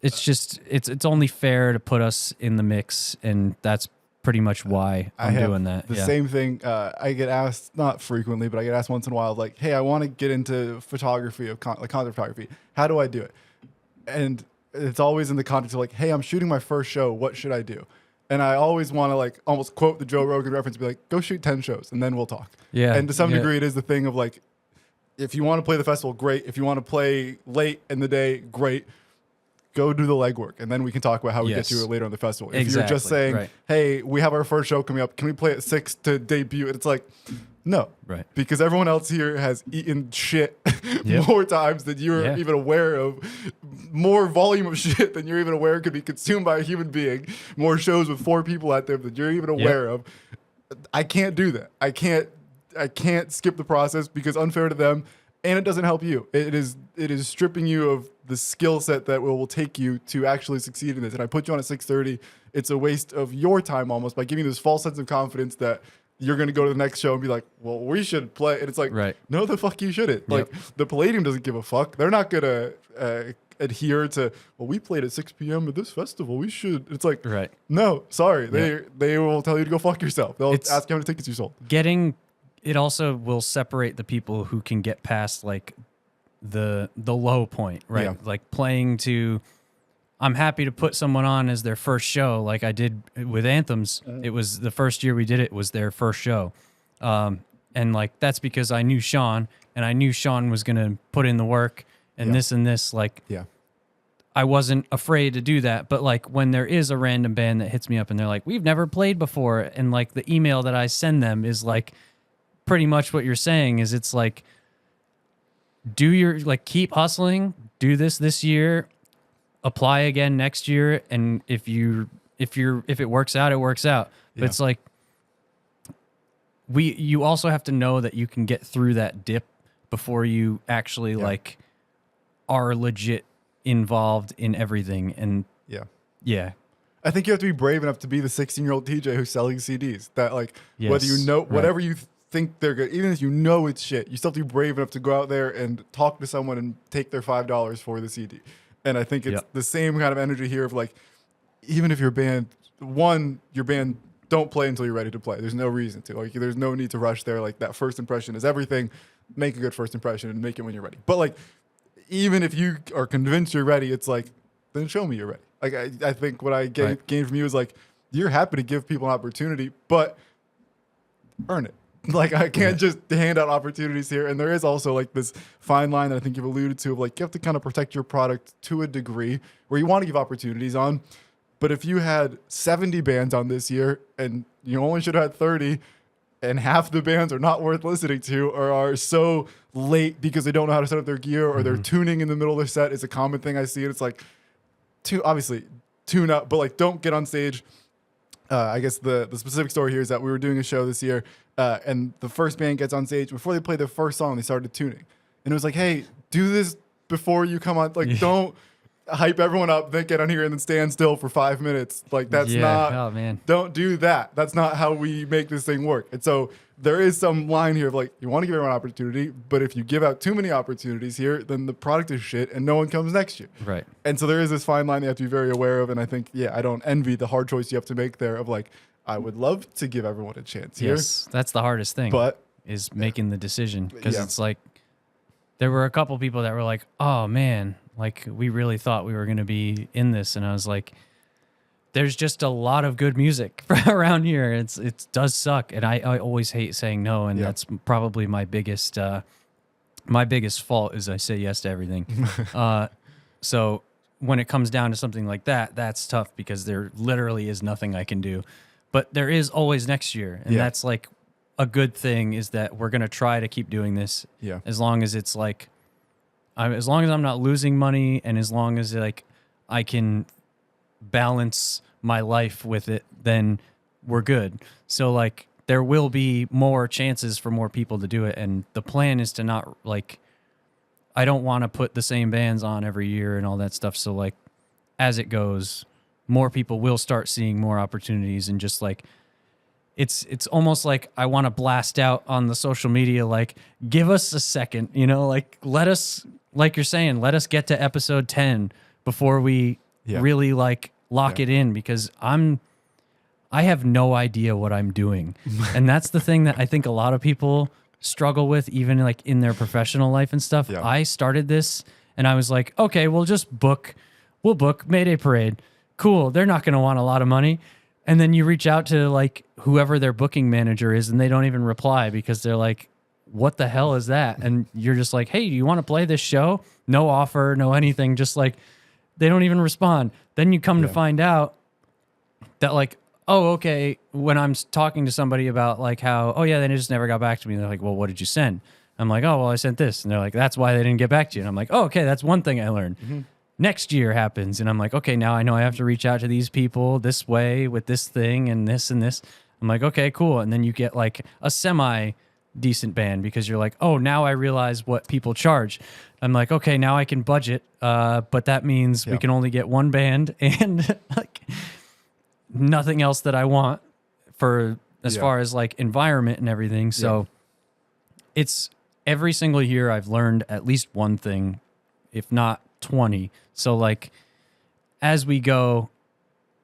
it's just, it's only fair to put us in the mix, and that's pretty much why I'm doing that. The same thing. I get asked, not frequently, but I get asked once in a while, like, hey, I want to get into photography, like concert photography. How do I do it? And it's always in the context of like, hey, I'm shooting my first show. What should I do? And I always want to like almost quote the Joe Rogan reference, be like, go shoot 10 shows and then we'll talk. Yeah. And to some degree, it is the thing of like, if you want to play the festival, great. If you want to play late in the day, great. Go do the legwork, and then we can talk about how we get you later on the festival. If you're just saying, hey, we have our first show coming up, can we play at 6 to debut? And it's like, no. Right. Because everyone else here has eaten shit more times than you're even aware of. More volume of shit than you're even aware could be consumed by a human being. More shows with 4 people out there than you're even aware of. I can't do that. I can't skip the process, because unfair to them, and it doesn't help you. It is stripping you of the skill set that will take you to actually succeed in this. And I put you on at 6:30. It's a waste of your time almost, by giving you this false sense of confidence that you're going to go to the next show and be like, well, we should play. And it's like, no, the fuck you shouldn't. Like, the Palladium doesn't give a fuck. They're not going to adhere to, well, we played at 6 p.m. at this festival, we should. It's like, no, sorry. They will tell you to go fuck yourself. They'll ask you how many tickets you sold. It also will separate the people who can get past like the low point, right? Yeah. Like, playing to, I'm happy to put someone on as their first show, like I did with Anthms. It was the first year we did it, was their first show. And like, that's because I knew Sean, and I knew Sean was going to put in the work and this and this. Like, I wasn't afraid to do that. But like, when there is a random band that hits me up and they're like, we've never played before, and like the email that I send them is like pretty much what you're saying, is it's like, keep hustling, do this year, apply again next year, and if it works out, it works out. But it's like, you also have to know that you can get through that dip before you actually like are legit involved in everything. And I think you have to be brave enough to be the 16-year-old TJ who's selling CDs. That like whether you Yes, know right. whatever you think they're good, even if you know it's shit, you still have to be brave enough to go out there and talk to someone and take their $5 for the CD. And I think it's Yep. the same kind of energy here of like, even if your band don't play until you're ready to play. There's no reason to. Like, there's no need to rush there. Like, that first impression is everything. Make a good first impression and make it when you're ready. But like, even if you are convinced you're ready, it's like, then show me you're ready. Like, I think what I gained from you is like, you're happy to give people an opportunity, but earn it. Like, I can't just hand out opportunities here. And there is also like this fine line that I think you've alluded to of like, you have to kind of protect your product to a degree where you want to give opportunities on. But if you had 70 bands on this year and you only should have had 30, and half the bands are not worth listening to or are so late because they don't know how to set up their gear or they're tuning in the middle of their set, is a common thing I see. And it's like, obviously tune up, but like, don't get on stage. I guess the specific story here is that we were doing a show this year and the first band gets on stage. Before they played their first song, they started tuning. And it was like, hey, do this before you come on. Like, don't hype everyone up, then get on here and then stand still for 5 minutes. Like, that's not, oh man, don't do that. That's not how we make this thing work. And so there is some line here of like, you want to give everyone an opportunity, but if you give out too many opportunities here, then the product is shit and no one comes next year. right. And so there is this fine line you have to be very aware of. And I think, I don't envy the hard choice you have to make there of like, I would love to give everyone a chance here. Yes, that's the hardest thing. But is making the decision, because Yeah. it's like there were a couple people that were like, "Oh man, like we really thought we were going to be in this," and I was like, "There's just a lot of good music around here. It does suck, and I always hate saying no, and Yeah. that's probably my biggest fault is I say yes to everything. So when it comes down to something like that, that's tough because there literally is nothing I can do. But there is always next year, and that's like a good thing, is that we're going to try to keep doing this as long as it's like, as long as I'm not losing money and as long as like I can balance my life with it, then we're good. So like there will be more chances for more people to do it. And the plan is to not like, I don't want to put the same bands on every year and all that stuff. So like as it goes, more people will start seeing more opportunities, and just like, it's almost like I want to blast out on the social media, like, give us a second, like let us, like you're saying, let us get to episode 10 before we really like lock it in, because I have no idea what I'm doing. And that's the thing that I think a lot of people struggle with, even like in their professional life and stuff. Yeah. I started this and I was like, okay, we'll book Mayday Parade. Cool. They're not going to want a lot of money. And then you reach out to like whoever their booking manager is and they don't even reply because they're like, what the hell is that? And you're just like, hey, do you want to play this show? No offer, no anything. Just like, they don't even respond. Then you come to find out that like, oh, okay. When I'm talking to somebody about like how, oh yeah, they just never got back to me. They're like, well, what did you send? I'm like, oh, well, I sent this. And they're like, that's why they didn't get back to you. And I'm like, oh, okay, that's one thing I learned. Mm-hmm. Next year happens. And I'm like, okay, now I know I have to reach out to these people this way with this thing and this and this. I'm like, okay, cool. And then you get like a semi decent band because you're like, oh, now I realize what people charge. I'm like, okay, now I can budget. But that means we can only get one band and like nothing else that I want for as far as like environment and everything. So it's every single year I've learned at least one thing, if not 20. So like as we go,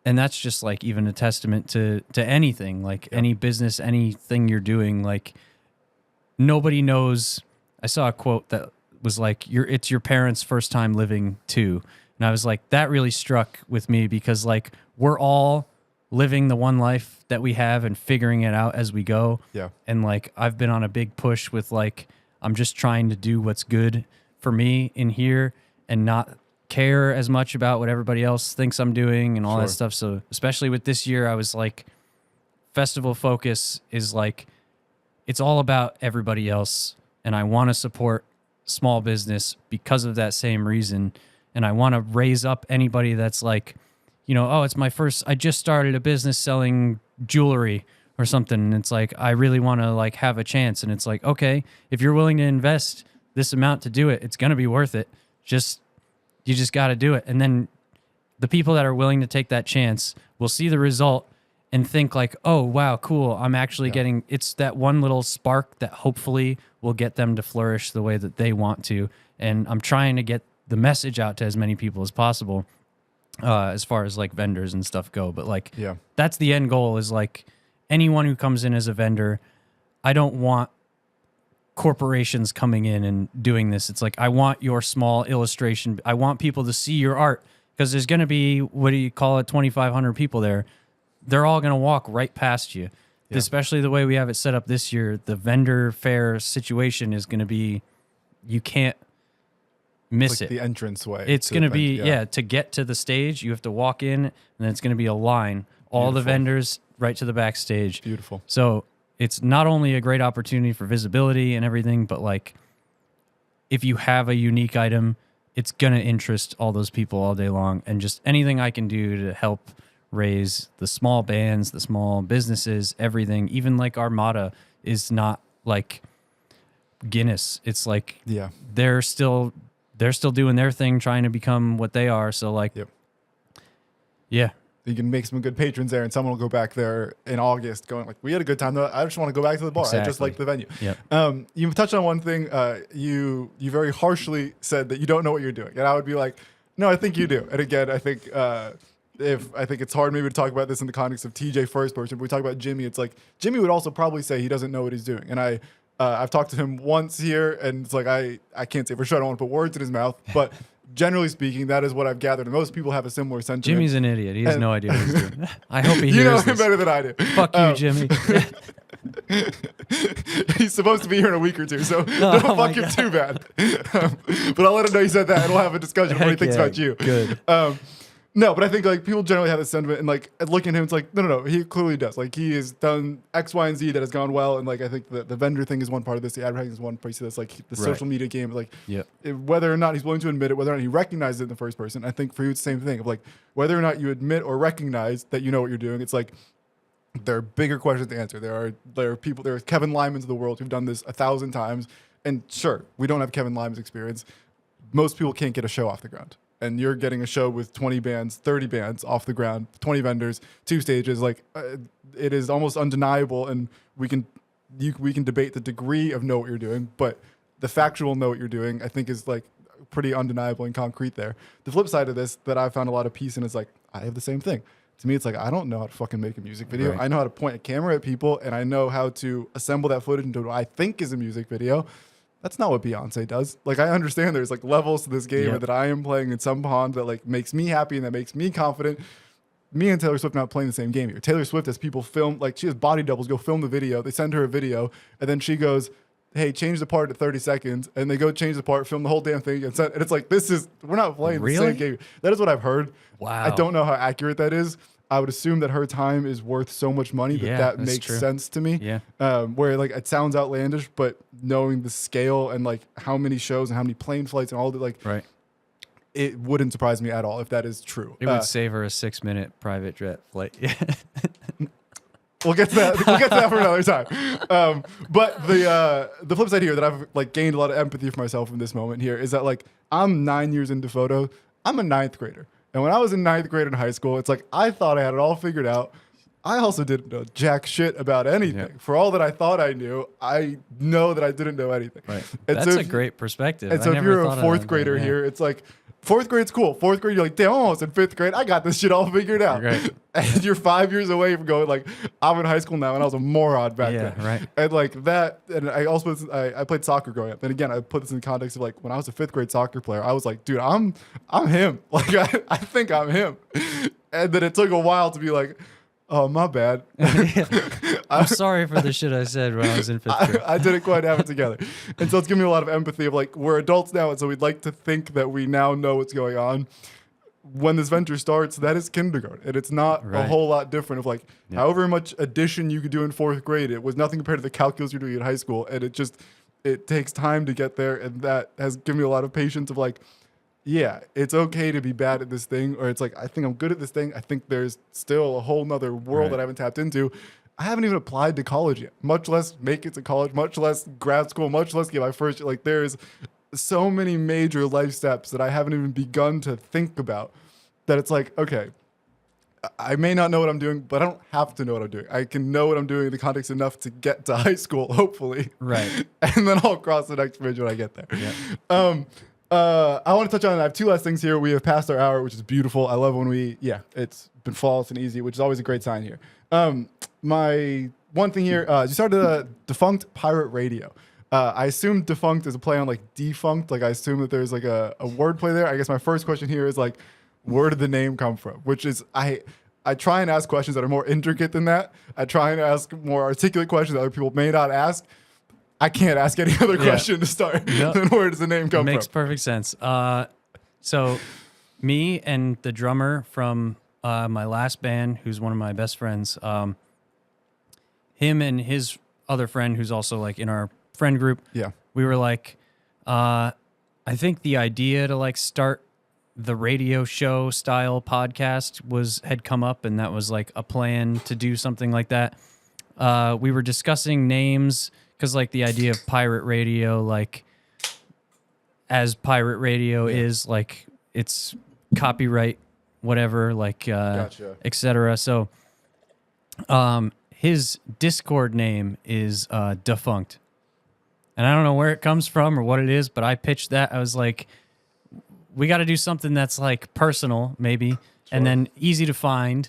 and that's just like even a testament to anything, like any business, anything you're doing, like nobody knows. I saw a quote that was like, it's your parents' first time living too. And I was like, that really struck with me because like we're all living the one life that we have and figuring it out as we go. Yeah. And like I've been on a big push with like, I'm just trying to do what's good for me in here and not care as much about what everybody else thinks I'm doing and all that stuff. So especially with this year, I was like, festival focus is like, it's all about everybody else. And I want to support small business because of that same reason. And I want to raise up anybody that's like, oh, it's my first, I just started a business selling jewelry or something. And it's like, I really want to like have a chance. And it's like, okay, if you're willing to invest this amount to do it, it's going to be worth it. You just got to do it. And then the people that are willing to take that chance will see the result and think like, oh, wow, cool. I'm actually getting, it's that one little spark that hopefully will get them to flourish the way that they want to. And I'm trying to get the message out to as many people as possible, as far as like vendors and stuff go. But like, that's the end goal, is like anyone who comes in as a vendor, I don't want corporations coming in and doing this. It's like, I want your small illustration. I want people to see your art, because there's going to be, what do you call it, 2,500 people there. They're all going to walk right past you, especially the way we have it set up this year. The vendor fair situation is going to be, you can't miss like it. The entrance way. It's going to be, to get to the stage, you have to walk in, and then it's going to be a line. All the vendors right to the backstage. Beautiful. So it's not only a great opportunity for visibility and everything, but like, if you have a unique item, it's going to interest all those people all day long. And just anything I can do to help raise the small bands, the small businesses, everything, even like Armada is not like Guinness. It's like they're still doing their thing, trying to become what they are. So like, you can make some good patrons there, and someone will go back there in August going like, we had a good time though. I just want to go back to the bar. I just like the venue. You touched on one thing. You very harshly said that you don't know what you're doing. And I would be like, no, I think you do. And again, I think it's hard maybe to talk about this in the context of TJ first person. If we talk about Jimmy, it's like Jimmy would also probably say he doesn't know what he's doing. And I've talked to him once here, and it's like I can't say for sure. I don't want to put words in his mouth, but generally speaking, that is what I've gathered. And most people have a similar sentiment. Jimmy's an idiot. He has no idea what he's doing. I hope he hears this. You know him better than I do. Fuck you, Jimmy. He's supposed to be here in a week or two, so don't fuck him too bad. But I'll let him know you said that, and we'll have a discussion of what he thinks about you. Good. No, but I think like people generally have this sentiment, and like looking at him, it's like no, he clearly does. Like he has done X, Y, and Z that has gone well, and like I think the vendor thing is one part of this. The advertising is one piece of this. Like the social media game, like whether or not he's willing to admit it, whether or not he recognizes it in the first person. I think for you it's the same thing of like whether or not you admit or recognize that you know what you're doing. It's like there are bigger questions to answer. There are people. There are Kevin Lymans of the world who've done this 1,000 times, and sure, we don't have Kevin Lyman's experience. Most people can't get a show off the ground. And you're getting a show with 20 bands, 30 bands off the ground, 20 vendors, 2 stages. Like it is almost undeniable, and we can debate the degree of know what you're doing, but the factual know what you're doing, I think, is like pretty undeniable and concrete there. The flip side of this that I found a lot of peace in is like I have the same thing. To me, it's like I don't know how to fucking make a music video. Right. I know how to point a camera at people, and I know how to assemble that footage into what I think is a music video. That's not what Beyonce does. Like, I understand there's like levels to this game that I am playing in some pond that like makes me happy and that makes me confident. Me and Taylor Swift not playing the same game here. Taylor Swift has people film, like she has body doubles go film the video. They send her a video, and then she goes, hey, change the part to 30 seconds. And they go change the part, film the whole damn thing. And it's like, we're not playing the same game. That is what I've heard. Wow. I don't know how accurate that is. I would assume that her time is worth so much money that makes sense to me. Yeah. Where like it sounds outlandish, but knowing the scale and like how many shows and how many plane flights and all that, like, it wouldn't surprise me at all if that is true. It would save her a 6-minute private jet flight. We'll get to that. We'll get to that for another time. But the flip side here that I've like gained a lot of empathy for myself in this moment here is that like I'm 9 years into photo. I'm a 9th grader. And when I was in 9th grade in high school, it's like I thought I had it all figured out. I also didn't know jack shit about anything. Yeah. For all that I thought I knew, I know that I didn't know anything. Right. That's a great perspective. And so if you're a 4th grader here, it's like 4th grade's cool. 4th grade, you're like, damn, I'm almost in 5th grade. I got this shit all figured out. Right. And you're 5 years away from going like, I'm in high school now, and I was a moron back then. Right. And like that, and I also I played soccer growing up. And again, I put this in the context of like when I was a 5th grade soccer player, I was like, dude, I'm him. Like I think I'm him. And then it took a while to be like, oh, my bad. I'm sorry for the shit I said when I was in 5th grade. I didn't quite have it together. And so it's giving me a lot of empathy of like, we're adults now, and so we'd like to think that we now know what's going on. When this venture starts, that is kindergarten. And it's not a whole lot different of like, however much addition you could do in 4th grade, it was nothing compared to the calculus you're doing in high school. And it takes time to get there. And that has given me a lot of patience of like, yeah, it's okay to be bad at this thing, or it's like, I think I'm good at this thing. I think there's still a whole nother world that I haven't tapped into. I haven't even applied to college yet, much less make it to college, much less grad school, much less get my first, like there's so many major life steps that I haven't even begun to think about that it's like, okay, I may not know what I'm doing, but I don't have to know what I'm doing. I can know what I'm doing in the context enough to get to high school, hopefully. Right. And then I'll cross the next bridge when I get there. Yeah. I want to touch on, I have two last things here. We have passed our hour, which is beautiful. I love when it's been flawless and easy, which is always a great sign here. My one thing here, you started a DuhFunkt Pirate Radio. I assume defunct is a play on like defunct. Like I assume that there's like a word play there. I guess my first question here is like, where did the name come from? Which is, I try and ask questions that are more intricate than that. I try and ask more articulate questions that other people may not ask. I can't ask any other question to start. Yep. Then where does the name come Makes from? perfect sense. So me and the drummer from my last band, who's one of my best friends, him and his other friend, who's also like in our friend group, we were like, I think the idea to like start the radio show style podcast had come up, and that was like a plan to do something like that. We were discussing names because like the idea of pirate radio, like as pirate radio is like it's copyright, whatever, like etc. So his Discord name is DuhFunkt. And I don't know where it comes from or what it is, but I pitched that. I was like, we got to do something that's like personal, maybe, and then easy to find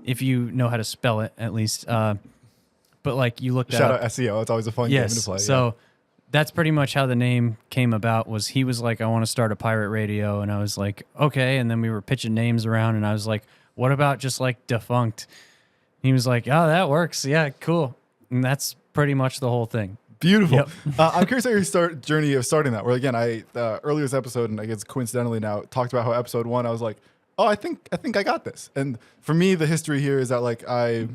if you know how to spell it, at least. But like you looked at Shout out SEO. It's always a fun game to play. So that's pretty much how the name came about. Was he was like, I want to start a pirate radio, and I was like, okay. And then we were pitching names around, and I was like, what about just like DuhFunkt? He was like, oh, that works. Yeah, cool. And that's pretty much the whole thing. Beautiful. Yep. I'm curious about your journey of starting that. Where again, I earlier this episode, and I guess coincidentally now, talked about how episode 1, I was like, oh, I think I got this. And for me, the history here is that like I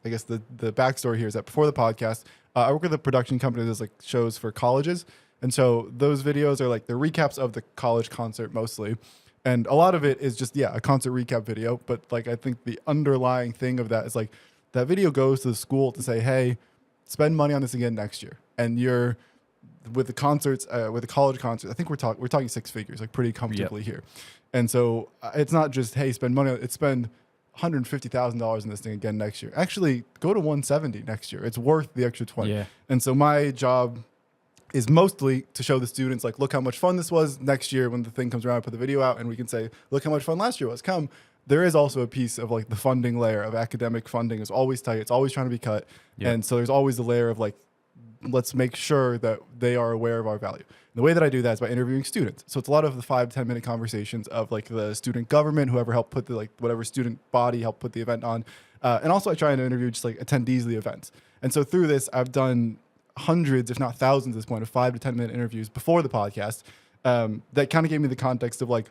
guess the backstory here is that before the podcast, I work with a production company that does like shows for colleges, and so those videos are like the recaps of the college concert mostly. And a lot of it is just, a concert recap video. But like, I think the underlying thing of that is like that video goes to the school to say, hey, spend money on this again next year. And you're with the concerts, with the college concerts, I think we're talking 6 figures, like pretty comfortably here. And so it's not just, hey, spend money, it's spend $150,000 in this thing again next year. Actually, go to 170 next year. It's worth the extra 20. Yeah. And so my job is mostly to show the students, like, look how much fun this was. Next year when the thing comes around, I put the video out and we can say, look how much fun last year was. Come. There is also a piece of like the funding layer of academic funding is always tight. It's always trying to be cut. Yep. And so there's always the layer of like, let's make sure that they are aware of our value. And the way that I do that is by interviewing students. So it's a lot of the 5-10 minute conversations of like the student government, whoever helped put the, like whatever student body helped put the event on. And also I try and interview just like attendees of the events. And so through this, I've done hundreds, if not thousands at this point, of 5 to 10 minute interviews before the podcast that kind of gave me the context of like,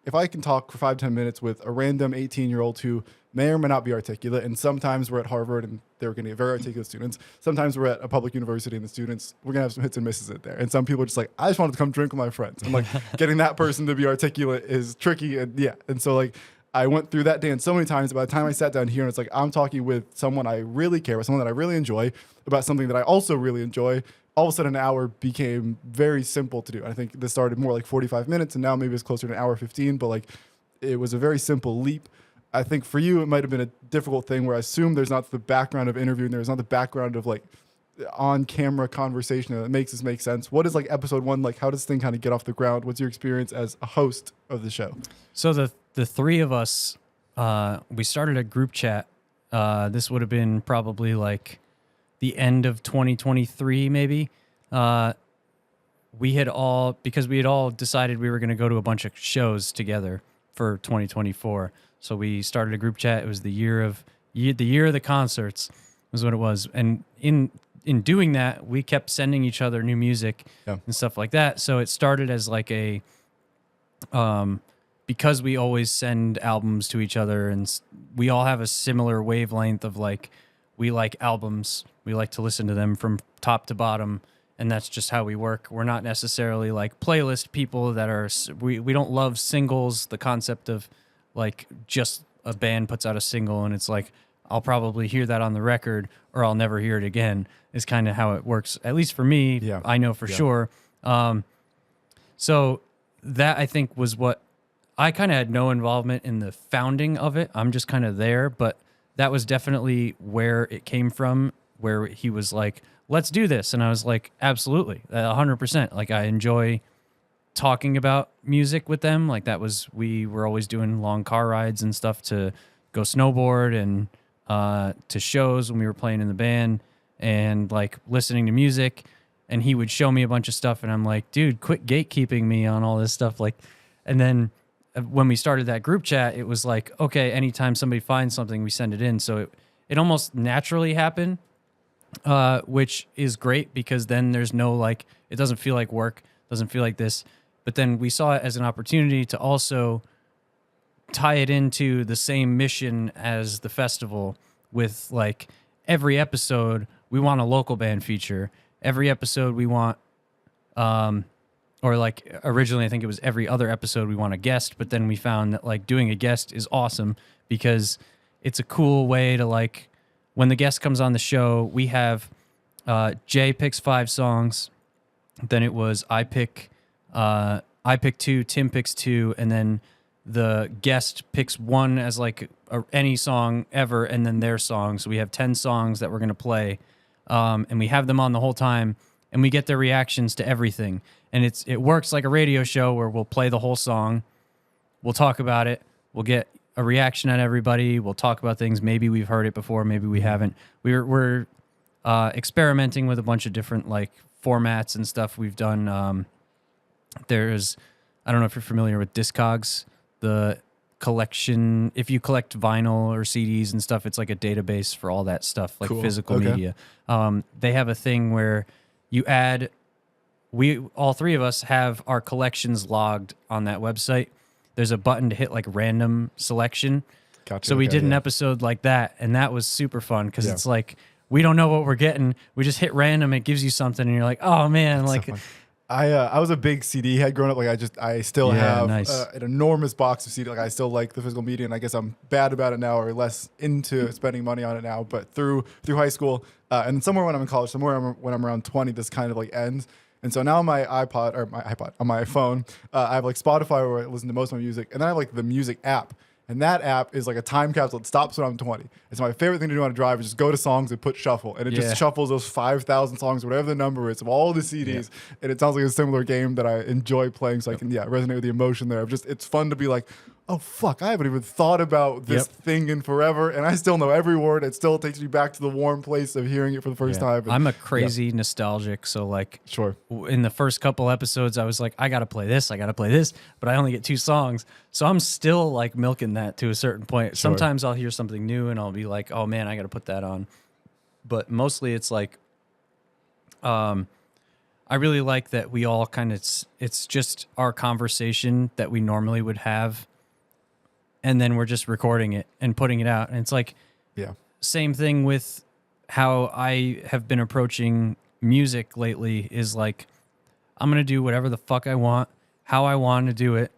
if I can talk for 5-10 minutes with a random 18-year-old who may or may not be articulate, and sometimes we're at Harvard and they're going to get very articulate students. Sometimes we're at a public university and the students, we're going to have some hits and misses in there. And some people are just like, I just wanted to come drink with my friends. And like getting that person to be articulate is tricky. And so like I went through that dance so many times. By the time I sat down here and it's like, I'm talking with someone I really care about, someone that I really enjoy, about something that I also really enjoy. All of a sudden an hour became very simple to do. I think this started more like 45 minutes and now maybe it's closer to an hour 15, but like it was a very simple leap. I think for you, it might've been a difficult thing where I assume there's not the background of interviewing. There's not the background of like on camera conversation that makes this make sense. What is like episode 1? Like how does this thing kind of get off the ground? What's your experience as a host of the show? So the 3 of us, we started a group chat. This would have been probably like the end of 2023, maybe. We had all decided we were going to go to a bunch of shows together for 2024. So we started a group chat. It was the year of the concerts was what it was. And in doing that, we kept sending each other new music and stuff like that. So it started as like a, because we always send albums to each other and we all have a similar wavelength of like, we like albums. We like to listen to them from top to bottom, and that's just how we work. We're not necessarily like playlist people that are, we don't love singles. The concept of like just a band puts out a single and it's like, I'll probably hear that on the record or I'll never hear it again is kind of how it works. At least for me, I know for sure. So that I think was what I kind of had no involvement in the founding of it. I'm just kind of there, but that was definitely where it came from, where he was like, let's do this. And I was like, absolutely, 100%. Like, I enjoy talking about music with them. Like, we were always doing long car rides and stuff to go snowboard and to shows when we were playing in the band and like listening to music. And he would show me a bunch of stuff. And I'm like, dude, quit gatekeeping me on all this stuff. Like, and then when we started that group chat, it was like, okay, anytime somebody finds something, we send it in. So it almost naturally happened, which is great because then there's no, like, it doesn't feel like work, doesn't feel like this. But then we saw it as an opportunity to also tie it into the same mission as the festival with, like, every episode we want a local band feature. Every episode we want, or like originally I think it was every other episode we want a guest, but then we found that like doing a guest is awesome because it's a cool way to, like, when the guest comes on the show, we have Jay picks 5 songs, then it was I pick 2, Tim picks 2, and then the guest picks 1 as like any song ever, and then their song. So we have 10 songs that we're gonna play, and we have them on the whole time, and we get their reactions to everything. And it works like a radio show where we'll play the whole song, we'll talk about it, we'll get a reaction at everybody, we'll talk about things. Maybe we've heard it before, maybe we haven't. We're experimenting with a bunch of different like formats and stuff. We've done. I don't know if you're familiar with Discogs, the collection. If you collect vinyl or CDs and stuff, it's like a database for all that stuff, like physical media. They have a thing where you add. All 3 of us have our collections logged on that website. There's a button to hit like random selection. Gotcha, so we did an episode like that, and that was super fun because it's like we don't know what we're getting. We just hit random. It gives you something, and you're like, oh man, that's like. So I was a big CD head growing up. Like I still have an enormous box of CD. Like I still like the physical media, and I guess I'm bad about it now, or less into spending money on it now. But through high school, and then somewhere when I'm in college, when I'm around 20, this kind of like ends. And so now on my on my phone, I have like Spotify where I listen to most of my music, and then I have like the music app. And that app is like a time capsule. It stops when I'm 20. It's my favorite thing to do on a drive is just go to songs and put shuffle. And it just shuffles those 5,000 songs, whatever the number is, of all the CDs. Yeah. And it sounds like a similar game that I enjoy playing. So I can resonate with the emotion there. It's fun to be like, oh, fuck, I haven't even thought about this thing in forever. And I still know every word. It still takes me back to the warm place of hearing it for the first time. And, I'm a crazy nostalgic. So like in the first couple episodes, I was like, I got to play this. But I only get 2 songs. So I'm still like milking that to a certain point. Sometimes I'll hear something new and I'll be like, oh man, I got to put that on. But mostly it's like, I really like that we all kind of, it's just our conversation that we normally would have. And then we're just recording it and putting it out. And it's like, same thing with how I have been approaching music lately is like, I'm going to do whatever the fuck I want, how I want to do it.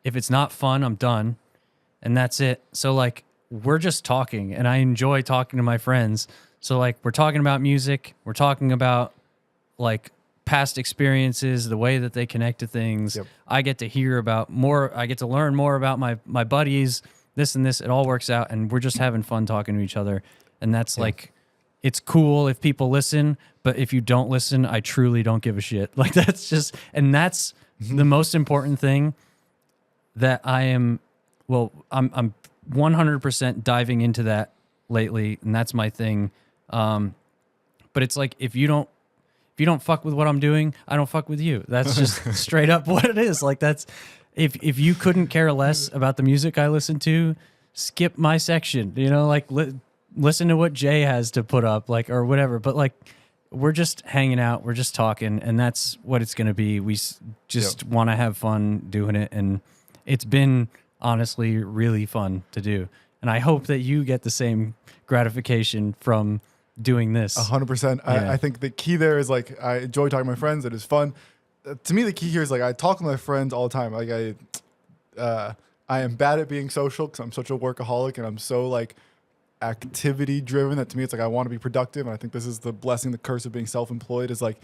If it's not fun, I'm done. And that's it. So like, we're just talking and I enjoy talking to my friends. So like, we're talking about music. We're talking about like past experiences, the way that they connect to things. I get to hear about more. I get to learn more about my buddies, this and this. It all works out. And we're just having fun talking to each other. And that's like, it's cool if people listen, but if you don't listen, I truly don't give a shit. Like that's just, and that's the most important thing that I'm 100% diving into that lately. And that's my thing. But it's like, if you don't fuck with what I'm doing, I don't fuck with you. That's just straight up what it is. Like that's, if you couldn't care less about the music I listen to, skip my section, like listen to what Jay has to put up, like, or whatever. But like, we're just hanging out, we're just talking, and that's what it's going to be. We just want to have fun doing it. And it's been honestly really fun to do. And I hope that you get the same gratification from doing this. 100%. I think the key there is like, I enjoy talking to my friends. It is fun. To me, the key here is like, I talk with my friends all the time. Like I am bad at being social because I'm such a workaholic and I'm so like activity driven that to me, it's like, I want to be productive. And I think this is the blessing, the curse of being self-employed is like,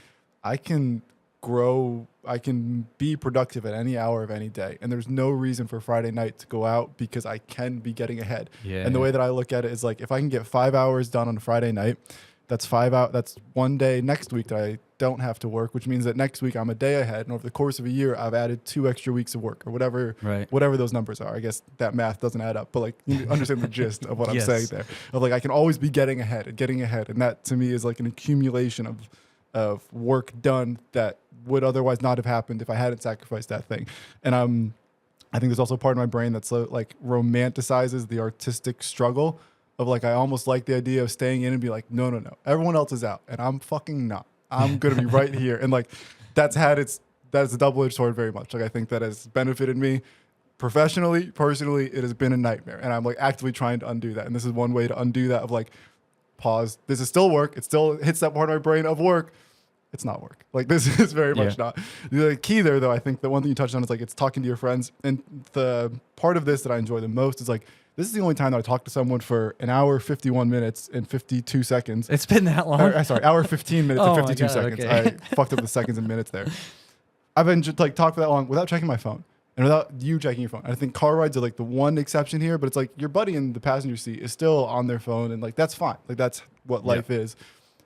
I can grow. I can be productive at any hour of any day, and there's no reason for Friday night to go out because I can be getting ahead. Yeah. And the way that I look at it is like, if I can get 5 hours done on a Friday night, that's 5 out. That's one day next week that I don't have to work, which means that next week I'm a day ahead. And over the course of a year, I've added 2 extra weeks of work or whatever, whatever those numbers are. I guess that math doesn't add up, but like, you understand the gist of what I'm saying there. Of like, I can always be getting ahead. And that to me is like an accumulation of work done that would otherwise not have happened if I hadn't sacrificed that thing. And I think there's also part of my brain that's like romanticizes the artistic struggle of like, I almost like the idea of staying in and be like, no, everyone else is out and I'm fucking not. I'm going to be right here. And like, that's a double-edged sword very much. Like, I think that has benefited me professionally, personally. It has been a nightmare. And I'm like actively trying to undo that. And this is one way to undo that of like, pause. This is still work. It still hits that part of my brain of work. It's not work. Like, this is very much not. The key there, though, I think the one thing you touched on is like, it's talking to your friends. And the part of this that I enjoy the most is like, this is the only time that I talk to someone for an hour, 51 minutes and 52 seconds. It's been that long? Sorry, hour 15 minutes and 52 seconds. Okay. I fucked up the seconds and minutes there. I've been just like talked for that long without checking my phone and without you checking your phone. I think car rides are like the one exception here, but it's like your buddy in the passenger seat is still on their phone and like, that's fine. Like, that's what life is.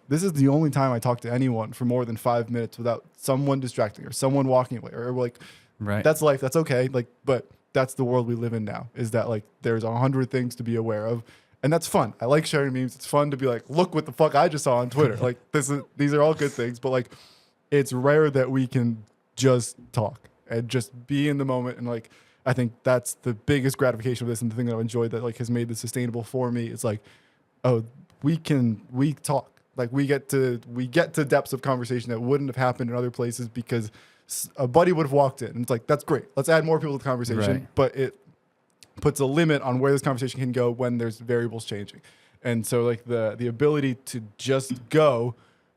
This is the only time I talk to anyone for more than 5 minutes without someone distracting or someone walking away or like, that's life. That's okay. Like, but that's the world we live in now, is that like there's 100 things to be aware of. And that's fun. I like sharing memes. It's fun to be like, look what the fuck I just saw on Twitter. Like, these are all good things, but like, it's rare that we can just talk and just be in the moment. And like, I think that's the biggest gratification of this. And the thing that I've enjoyed that like has made this sustainable for me is like, oh, we talk. Like, we get to depths of conversation that wouldn't have happened in other places because a buddy would have walked in and it's like, that's great. Let's add more people to the conversation. But it puts a limit on where this conversation can go when there's variables changing. And so like the ability to just go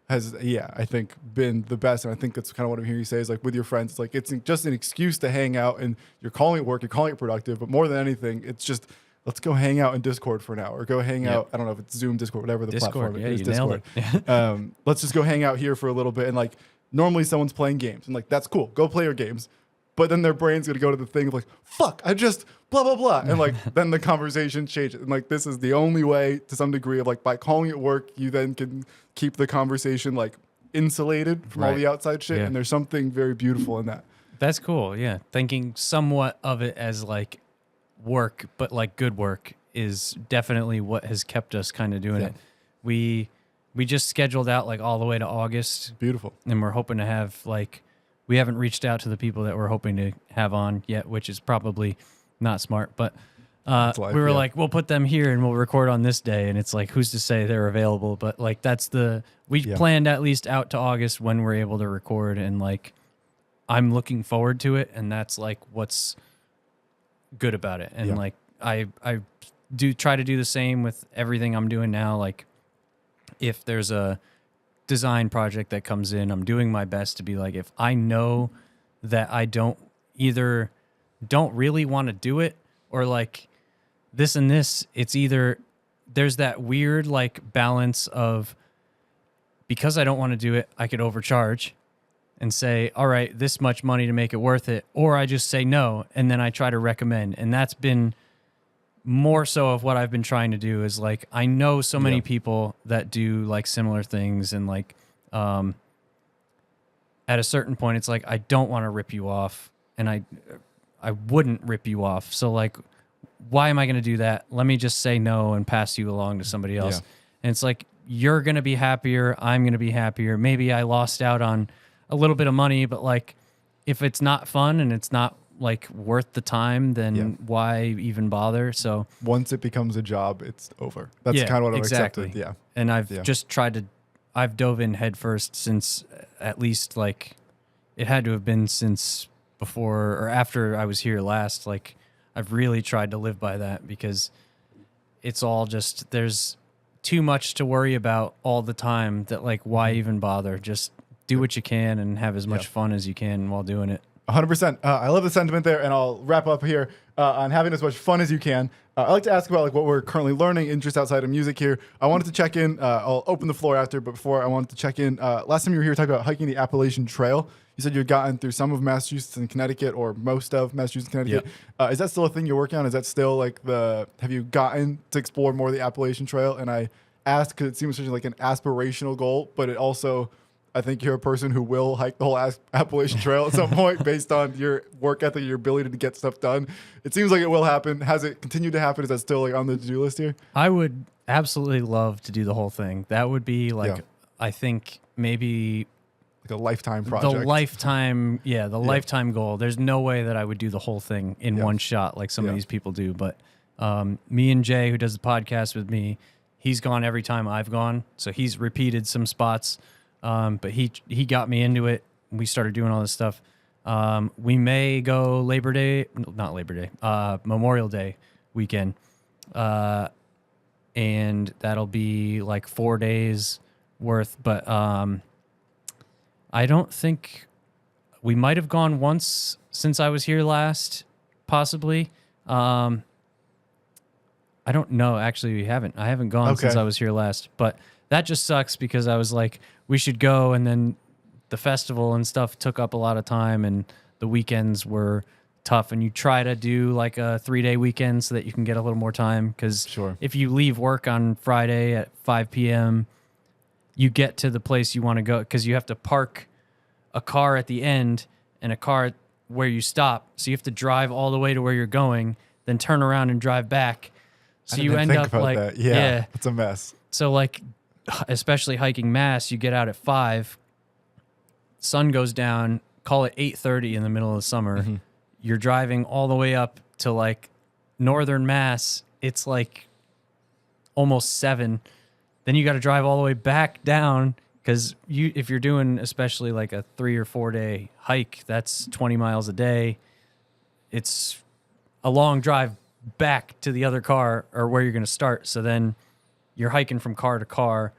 has, I think been the best. And I think that's kind of what I'm hearing you say is like with your friends, it's like, it's just an excuse to hang out and you're calling it work, you're calling it productive, but more than anything, it's just, let's go hang out in Discord for an hour. Go hang out. I don't know if it's Zoom, Discord, whatever the platform is. Discord. Let's just go hang out here for a little bit. And like, normally someone's playing games and like, that's cool. Go play your games. But then their brain's going to go to the thing of like, fuck, I just blah, blah, blah. And like, then the conversation changes. And like, this is the only way to some degree of like, by calling it work, you then can keep the conversation like insulated from all the outside shit. And there's something very beautiful in that. That's cool. Yeah. Thinking somewhat of it as like work, but like good work is definitely what has kept us kind of doing it. We just scheduled out like all the way to August. Beautiful. And we're hoping to have like, we haven't reached out to the people that we're hoping to have on yet, which is probably not smart, but we were like, we'll put them here and we'll record on this day. And it's like, who's to say they're available? But like, we planned at least out to August when we're able to record. And like, I'm looking forward to it. And that's like, what's good about it. And like, I do try to do the same with everything I'm doing now. Like, if there's a design project that comes in, I'm doing my best to be like, if I know that I don't really want to do it or like this and this, it's either there's that weird like balance of, because I don't want to do it, I could overcharge and say, all right, this much money to make it worth it. Or I just say no. And then I try to recommend. And that's been more so of what I've been trying to do is like, I know so many people that do like similar things. And like, at a certain point, it's like, I don't want to rip you off and I wouldn't rip you off. So like, why am I going to do that? Let me just say no and pass you along to somebody else. And it's like, you're going to be happier. I'm going to be happier. Maybe I lost out on a little bit of money, but like, if it's not fun and it's not like worth the time, then why even bother? So once it becomes a job, it's over. That's kind of what I've accepted. Yeah. And I've just I've dove in head first since at least like it had to have been since before or after I was here last. Like I've really tried to live by that because it's all just, there's too much to worry about all the time that like, why even bother? Just do what you can and have as much fun as you can while doing it. 100%. I love the sentiment there, and I'll wrap up here on having as much fun as you can. I'd like to ask about like what we're currently learning, interest outside of music here. I wanted to check in. I'll open the floor after, but before I wanted to check in. Last time you were here talking about hiking the Appalachian Trail, you said you had gotten through some of Massachusetts and Connecticut, or most of Massachusetts and Connecticut. Is that still a thing you're working on? Is that still like have you gotten to explore more of the Appalachian Trail? And I asked because it seems such like an aspirational goal, but it also, I think you're a person who will hike the whole Appalachian Trail at some point based on your work ethic, your ability to get stuff done. It seems like it will happen. Has it continued to happen? Is that still like on the to-do list here? I would absolutely love to do the whole thing. That would be like, I think maybe like a lifetime project. The lifetime goal. There's no way that I would do the whole thing in one shot like some of these people do. But me and Jay, who does the podcast with me, he's gone every time I've gone. So he's repeated some spots. But he got me into it. We started doing all this stuff. We may go Memorial Day weekend. And that'll be like 4 days worth. But I don't think we might have gone once since I was here last, possibly. I don't know. Actually, we haven't. I haven't gone since I was here last. But that just sucks because I was like, we should go, and then the festival and stuff took up a lot of time, and the weekends were tough, and you try to do like a 3-day weekend so that you can get a little more time, because if you leave work on Friday at 5 p.m., you get to the place you want to go, because you have to park a car at the end and a car where you stop, so you have to drive all the way to where you're going, then turn around and drive back, so you end up like it's a mess. So like, especially hiking Mass, you get out at 5, sun goes down, call it 8:30 in the middle of the summer. Mm-hmm. You're driving all the way up to like northern Mass. It's like almost 7. Then you got to drive all the way back down, because if you're doing especially like a 3 or 4 day hike, that's 20 miles a day. It's a long drive back to the other car or where you're going to start. So then you're hiking from car to car,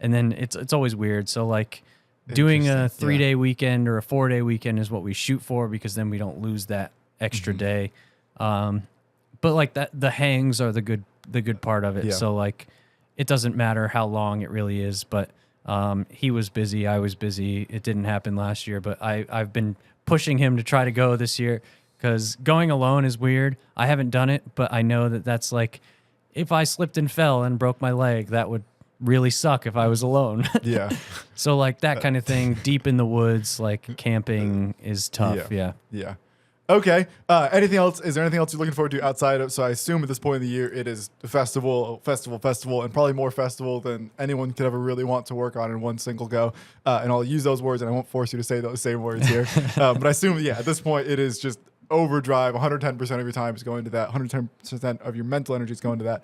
and then it's always weird. So like doing a 3-day weekend or a 4-day weekend is what we shoot for, because then we don't lose that extra day. But like that, the hangs are the good part of it. Yeah. So like, it doesn't matter how long it really is, but he was busy, I was busy. It didn't happen last year, but I've been pushing him to try to go this year, because going alone is weird. I haven't done it, but I know that that's like, if I slipped and fell and broke my leg, that would really suck if I was alone. Yeah. So like that kind of thing, deep in the woods, like camping is tough. Yeah. Okay. Anything else? Is there anything else you're looking forward to outside of? So I assume at this point in the year, it is the festival, and probably more festival than anyone could ever really want to work on in one single go. And I'll use those words, and I won't force you to say those same words here. But I assume, at this point, it is just overdrive. 110% of your time is going to that. 110% of your mental energy is going to that.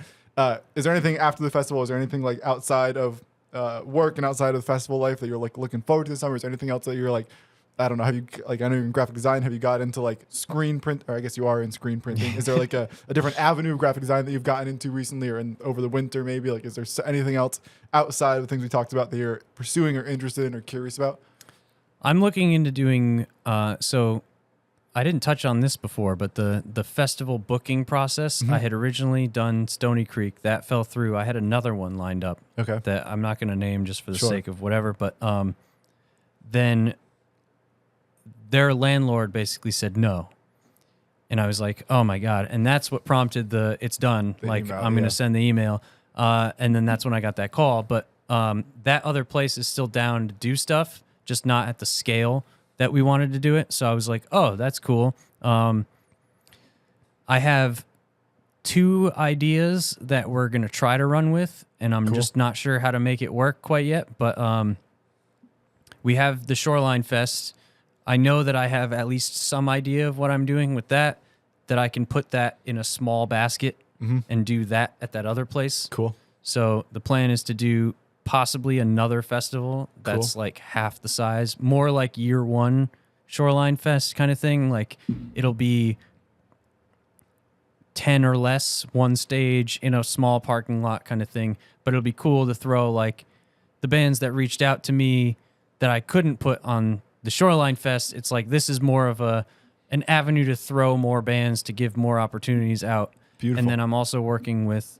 Is there anything after the festival? Is there anything like outside of work and outside of the festival life that you're like looking forward to this summer? Is there anything else that you're like, I don't know, have you, like, I know you're in graphic design, have you got into like screen print, or I guess you are in screen printing. Is there like a different avenue of graphic design that you've gotten into recently or over the winter maybe? Like, is there anything else outside of the things we talked about that you're pursuing or interested in or curious about? I'm looking into doing, so I didn't touch on this before, but the festival booking process, I had originally done Stony Creek. That fell through. I had another one lined up that I'm not going to name just for the sake of whatever, but then their landlord basically said no. And I was like, oh my God. And that's what prompted it's done. The email, I'm going to send the email. And then that's when I got that call. But that other place is still down to do stuff, just not at the scale that we wanted to do it. So I was like, oh, that's cool. I have 2 ideas that we're going to try to run with, and I'm just not sure how to make it work quite yet. But we have the Shoreline Fest. I know that I have at least some idea of what I'm doing with that I can put that in a small basket and do that at that other place. Cool. So the plan is to do possibly another festival that's like half the size, more like year 1 Shoreline Fest kind of thing. Like it'll be 10 or less, one stage in a small parking lot kind of thing. But it'll be cool to throw like the bands that reached out to me that I couldn't put on the Shoreline Fest, it's like this is more of an avenue to throw more bands, to give more opportunities out. Beautiful. And then I'm also working with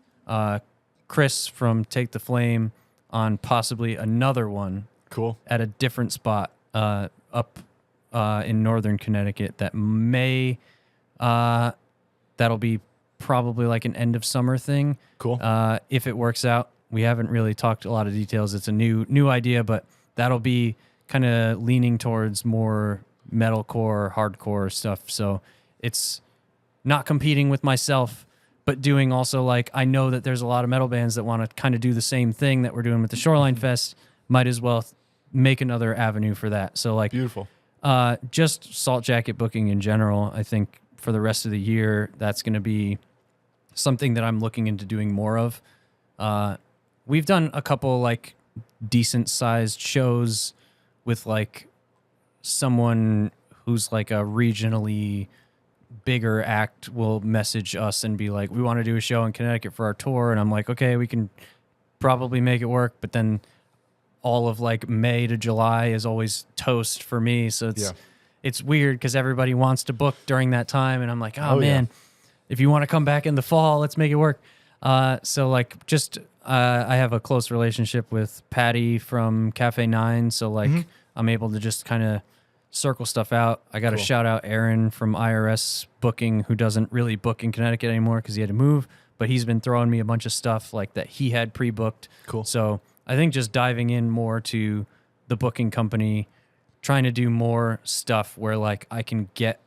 Chris from Take the Flame on possibly another one. Cool. At a different spot up in northern Connecticut that may that'll be probably like an end of summer thing. Cool. If it works out. We haven't really talked a lot of details. It's a new idea, but that'll be kind of leaning towards more metalcore, hardcore stuff. So it's not competing with myself, but doing also like, I know that there's a lot of metal bands that want to kind of do the same thing that we're doing with the Shoreline Fest. Might as well make another avenue for that. So like, beautiful. Just Salt Jacket booking in general, I think for the rest of the year, that's going to be something that I'm looking into doing more of. We've done a couple like decent sized shows with like someone who's like a regionally bigger act will message us and be like, we want to do a show in Connecticut for our tour. And I'm like, okay, we can probably make it work. But then all of like May to July is always toast for me. So it's weird because everybody wants to book during that time. And I'm like, oh man, if you want to come back in the fall, let's make it work. So like just... I have a close relationship with Patty from Cafe 9, so like I'm able to just kind of circle stuff out. I got to shout out Aaron from IRS Booking, who doesn't really book in Connecticut anymore because he had to move, but he's been throwing me a bunch of stuff like that he had pre-booked. Cool. So I think just diving in more to the booking company, trying to do more stuff where like I can get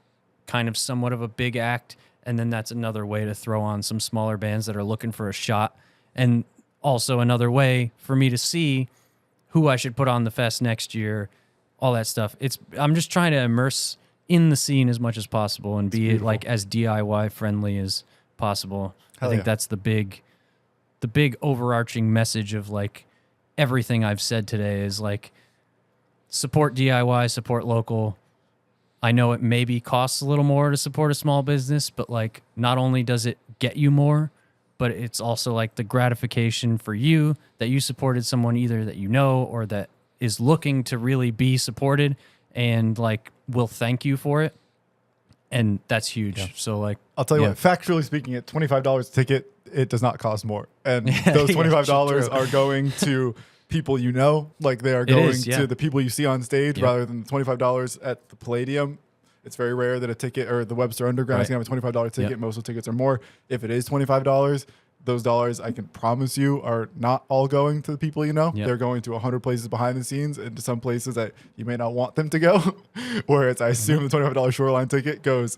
kind of somewhat of a big act, and then that's another way to throw on some smaller bands that are looking for a shot. And also another way for me to see who I should put on the fest next year, all that stuff. I'm just trying to immerse in the scene as much as possible and be like as DIY friendly as possible. I think that's the big overarching message of like everything I've said today is like support DIY, support local. I know it maybe costs a little more to support a small business, but like not only does it get you more, but it's also like the gratification for you that you supported someone either that you know or that is looking to really be supported and like will thank you for it. And that's huge. Yeah. So like, I'll tell you what, factually speaking, at $25 a ticket, it does not cost more. And those $25 are going to people you know, like they are going to the people you see on stage rather than the $25 at the Palladium. It's very rare that a ticket or the Webster Underground is going to have a $25 ticket. Most of the tickets are more. If it is $25, those dollars, I can promise you, are not all going to the people you know. They're going to 100 places behind the scenes and to some places that you may not want them to go. Whereas I assume the $25 Shoreline ticket goes,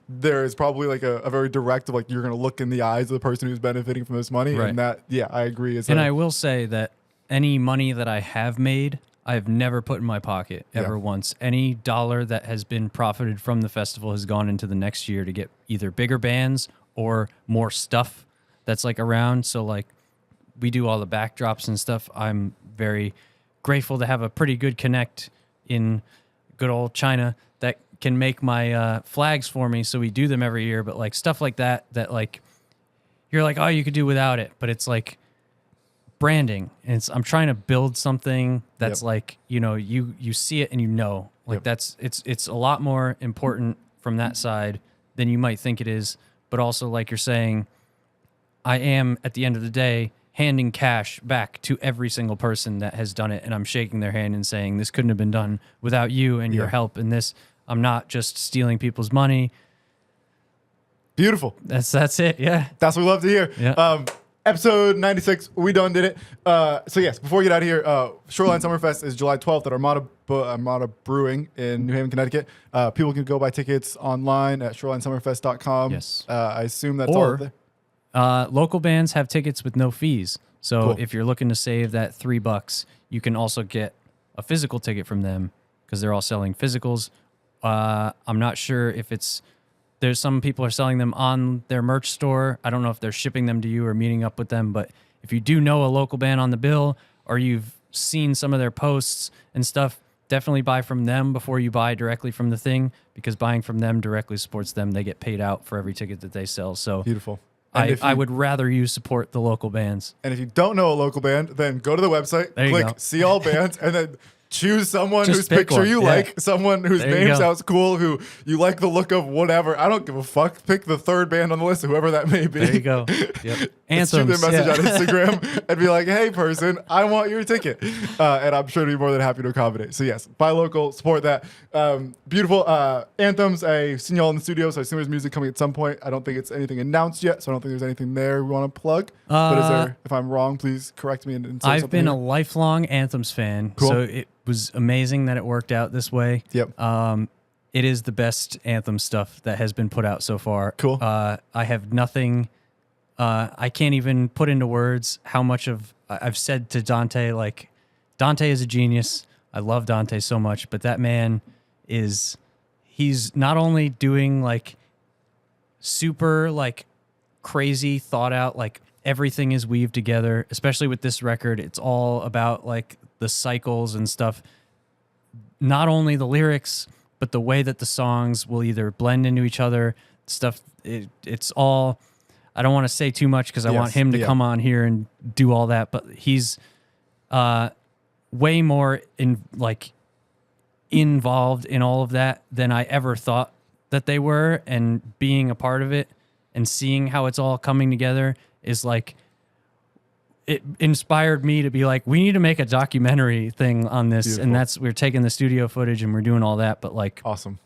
there is probably like a very direct, like you're going to look in the eyes of the person who's benefiting from this money. And that, I agree. I will say that any money that I have made, I've never put in my pocket ever once. Any dollar that has been profited from the festival has gone into the next year to get either bigger bands or more stuff that's like around. So like we do all the backdrops and stuff. I'm very grateful to have a pretty good connect in good old China that can make my flags for me. So we do them every year, but like stuff like that like you're like, oh, you could do without it. But it's like branding. And I'm trying to build something that's like, you know, you see it and you know, like it's a lot more important from that side than you might think it is. But also like you're saying, I am at the end of the day handing cash back to every single person that has done it. And I'm shaking their hand and saying, this couldn't have been done without you and your help in this. I'm not just stealing people's money. Beautiful. That's it. Yeah. That's what we love to hear. Yeah. Episode 96, we done did it. So yes, before we get out of here, Shoreline Summer Fest is July 12th at Armada Brewing in New Haven, Connecticut. People can go buy tickets online at shoreline.summerfest.com. Yes. I assume that's all there. Local bands have tickets with no fees. So if you're looking to save that $3, you can also get a physical ticket from them because they're all selling physicals. I'm not sure if there's some people are selling them on their merch store. I don't know if they're shipping them to you or meeting up with them, but if you do know a local band on the bill or you've seen some of their posts and stuff, definitely buy from them before you buy directly from the thing because buying from them directly supports them. They get paid out for every ticket that they sell. So beautiful. I would rather you support the local bands. And if you don't know a local band, then go to the website, click see all bands, and then choose someone Just whose pick picture one. you Yeah. like, someone whose There you name go. sounds cool, who you like the look of, whatever. I don't give a fuck. Pick the third band on the list, whoever that may be. There you go. Yep. Just shoot them a Anthems. message Yeah. on Instagram and be like, hey, person, I want your ticket. And I'm sure to be more than happy to accommodate. So, yes, buy local, support that. Beautiful. Anthems, I've seen y'all in the studio, so I assume there's music coming at some point. I don't think it's anything announced yet, so I don't think there's anything there we want to plug. But is there, if I'm wrong, please correct me and say I've something been here. a lifelong Anthems fan, Cool. so it was amazing that it worked out this way. Yep. It is the best Anthem stuff that has been put out so far. Cool. I have nothing. I can't even put into words how much of I've said to Dante. Like, Dante is a genius. I love Dante so much, but that man he's not only doing like super like crazy thought out, like everything is weaved together, especially with this record. It's all about like the cycles and stuff. Not only the lyrics, but the way that the songs will either blend into each other, stuff. It's all, I don't want to say too much because I want him to come on here and do all that, but he's way more involved in all of that than I ever thought that they were, and being a part of it and seeing how it's all coming together is like, it inspired me to be like, we need to make a documentary thing on this. Beautiful. And that's, we're taking the studio footage and we're doing all that, but like, Awesome.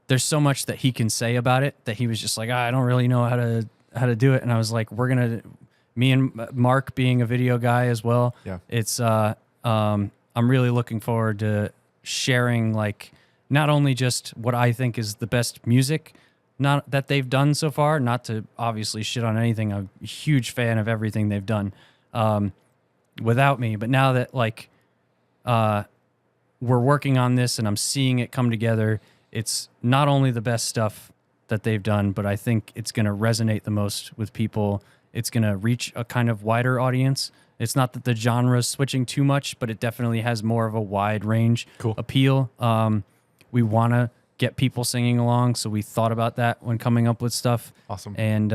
there's so much that he can say about it that he was just like, I don't really know how to do it. And I was like, me and Mark being a video guy as well. Yeah. It's, I'm really looking forward to sharing like, not only just what I think is the best music not that they've done so far, not to obviously shit on anything. I'm a huge fan of everything they've done without me. But now that like we're working on this and I'm seeing it come together, it's not only the best stuff that they've done, but I think it's going to resonate the most with people. It's going to reach a kind of wider audience. It's not that the genre's switching too much, but it definitely has more of a wide range appeal. We want to get people singing along, so we thought about that when coming up with stuff. Awesome. And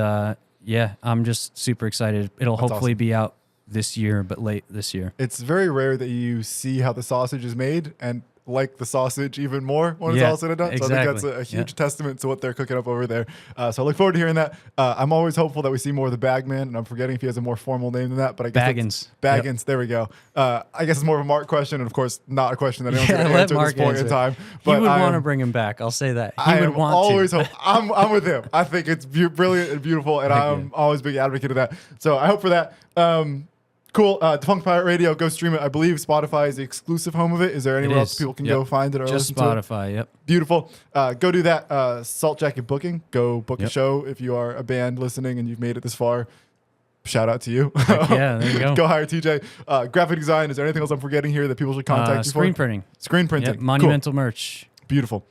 yeah, I'm just super excited. It'll hopefully be out this year, but late this year. It's very rare that you see how the sausage is made and like the sausage even more when it's all said and done. Exactly. So I think that's a huge testament to what they're cooking up over there. So I look forward to hearing that. I'm always hopeful that we see more of the Bagman, and I'm forgetting if he has a more formal name than that. But I guess Baggins. There we go. I guess it's more of a Mark question, and of course not a question that anyone's going to answer at this point in time. But he would want to bring him back. I'll say that. He would want always to. I'm with him. I think it's brilliant and beautiful, and I'm always a big advocate of that. So I hope for that. Cool. DuhFunkt Pirate Radio. Go stream it. I believe Spotify is the exclusive home of it. Is there anywhere else people can go find it or just listen to it? Spotify? Yep. Beautiful. Go do that. Salt Jacket Booking. Go book a show if you are a band listening and you've made it this far. Shout out to you. Yeah, there you go. Go hire TJ. Graphic design. Is there anything else I'm forgetting here that people should contact you for? Screen printing. Screen printing. Yep. Monumental merch. Beautiful.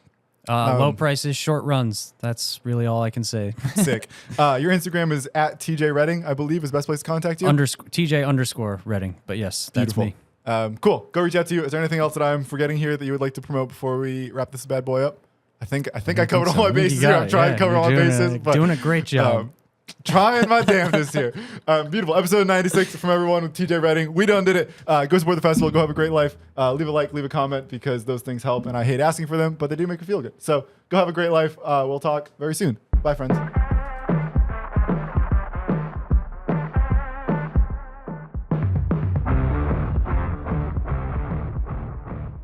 Low prices, short runs. That's really all I can say. Sick. Your Instagram is at TJ Redding, I believe, is the best place to contact you. TJ _Redding. But yes, that's Beautiful. me. Cool. Go reach out to you. Is there anything else that I'm forgetting here that you would like to promote before we wrap this bad boy up? I think I covered all my bases here. I'm trying to cover all my bases. But doing a great job. Trying my damnedest here. Beautiful. Episode 96 from everyone with TJ Redding. We done did it. Go support the festival. Go have a great life. Leave a like, leave a comment, because those things help. And I hate asking for them, but they do make me feel good. So go have a great life. We'll talk very soon. Bye, friends.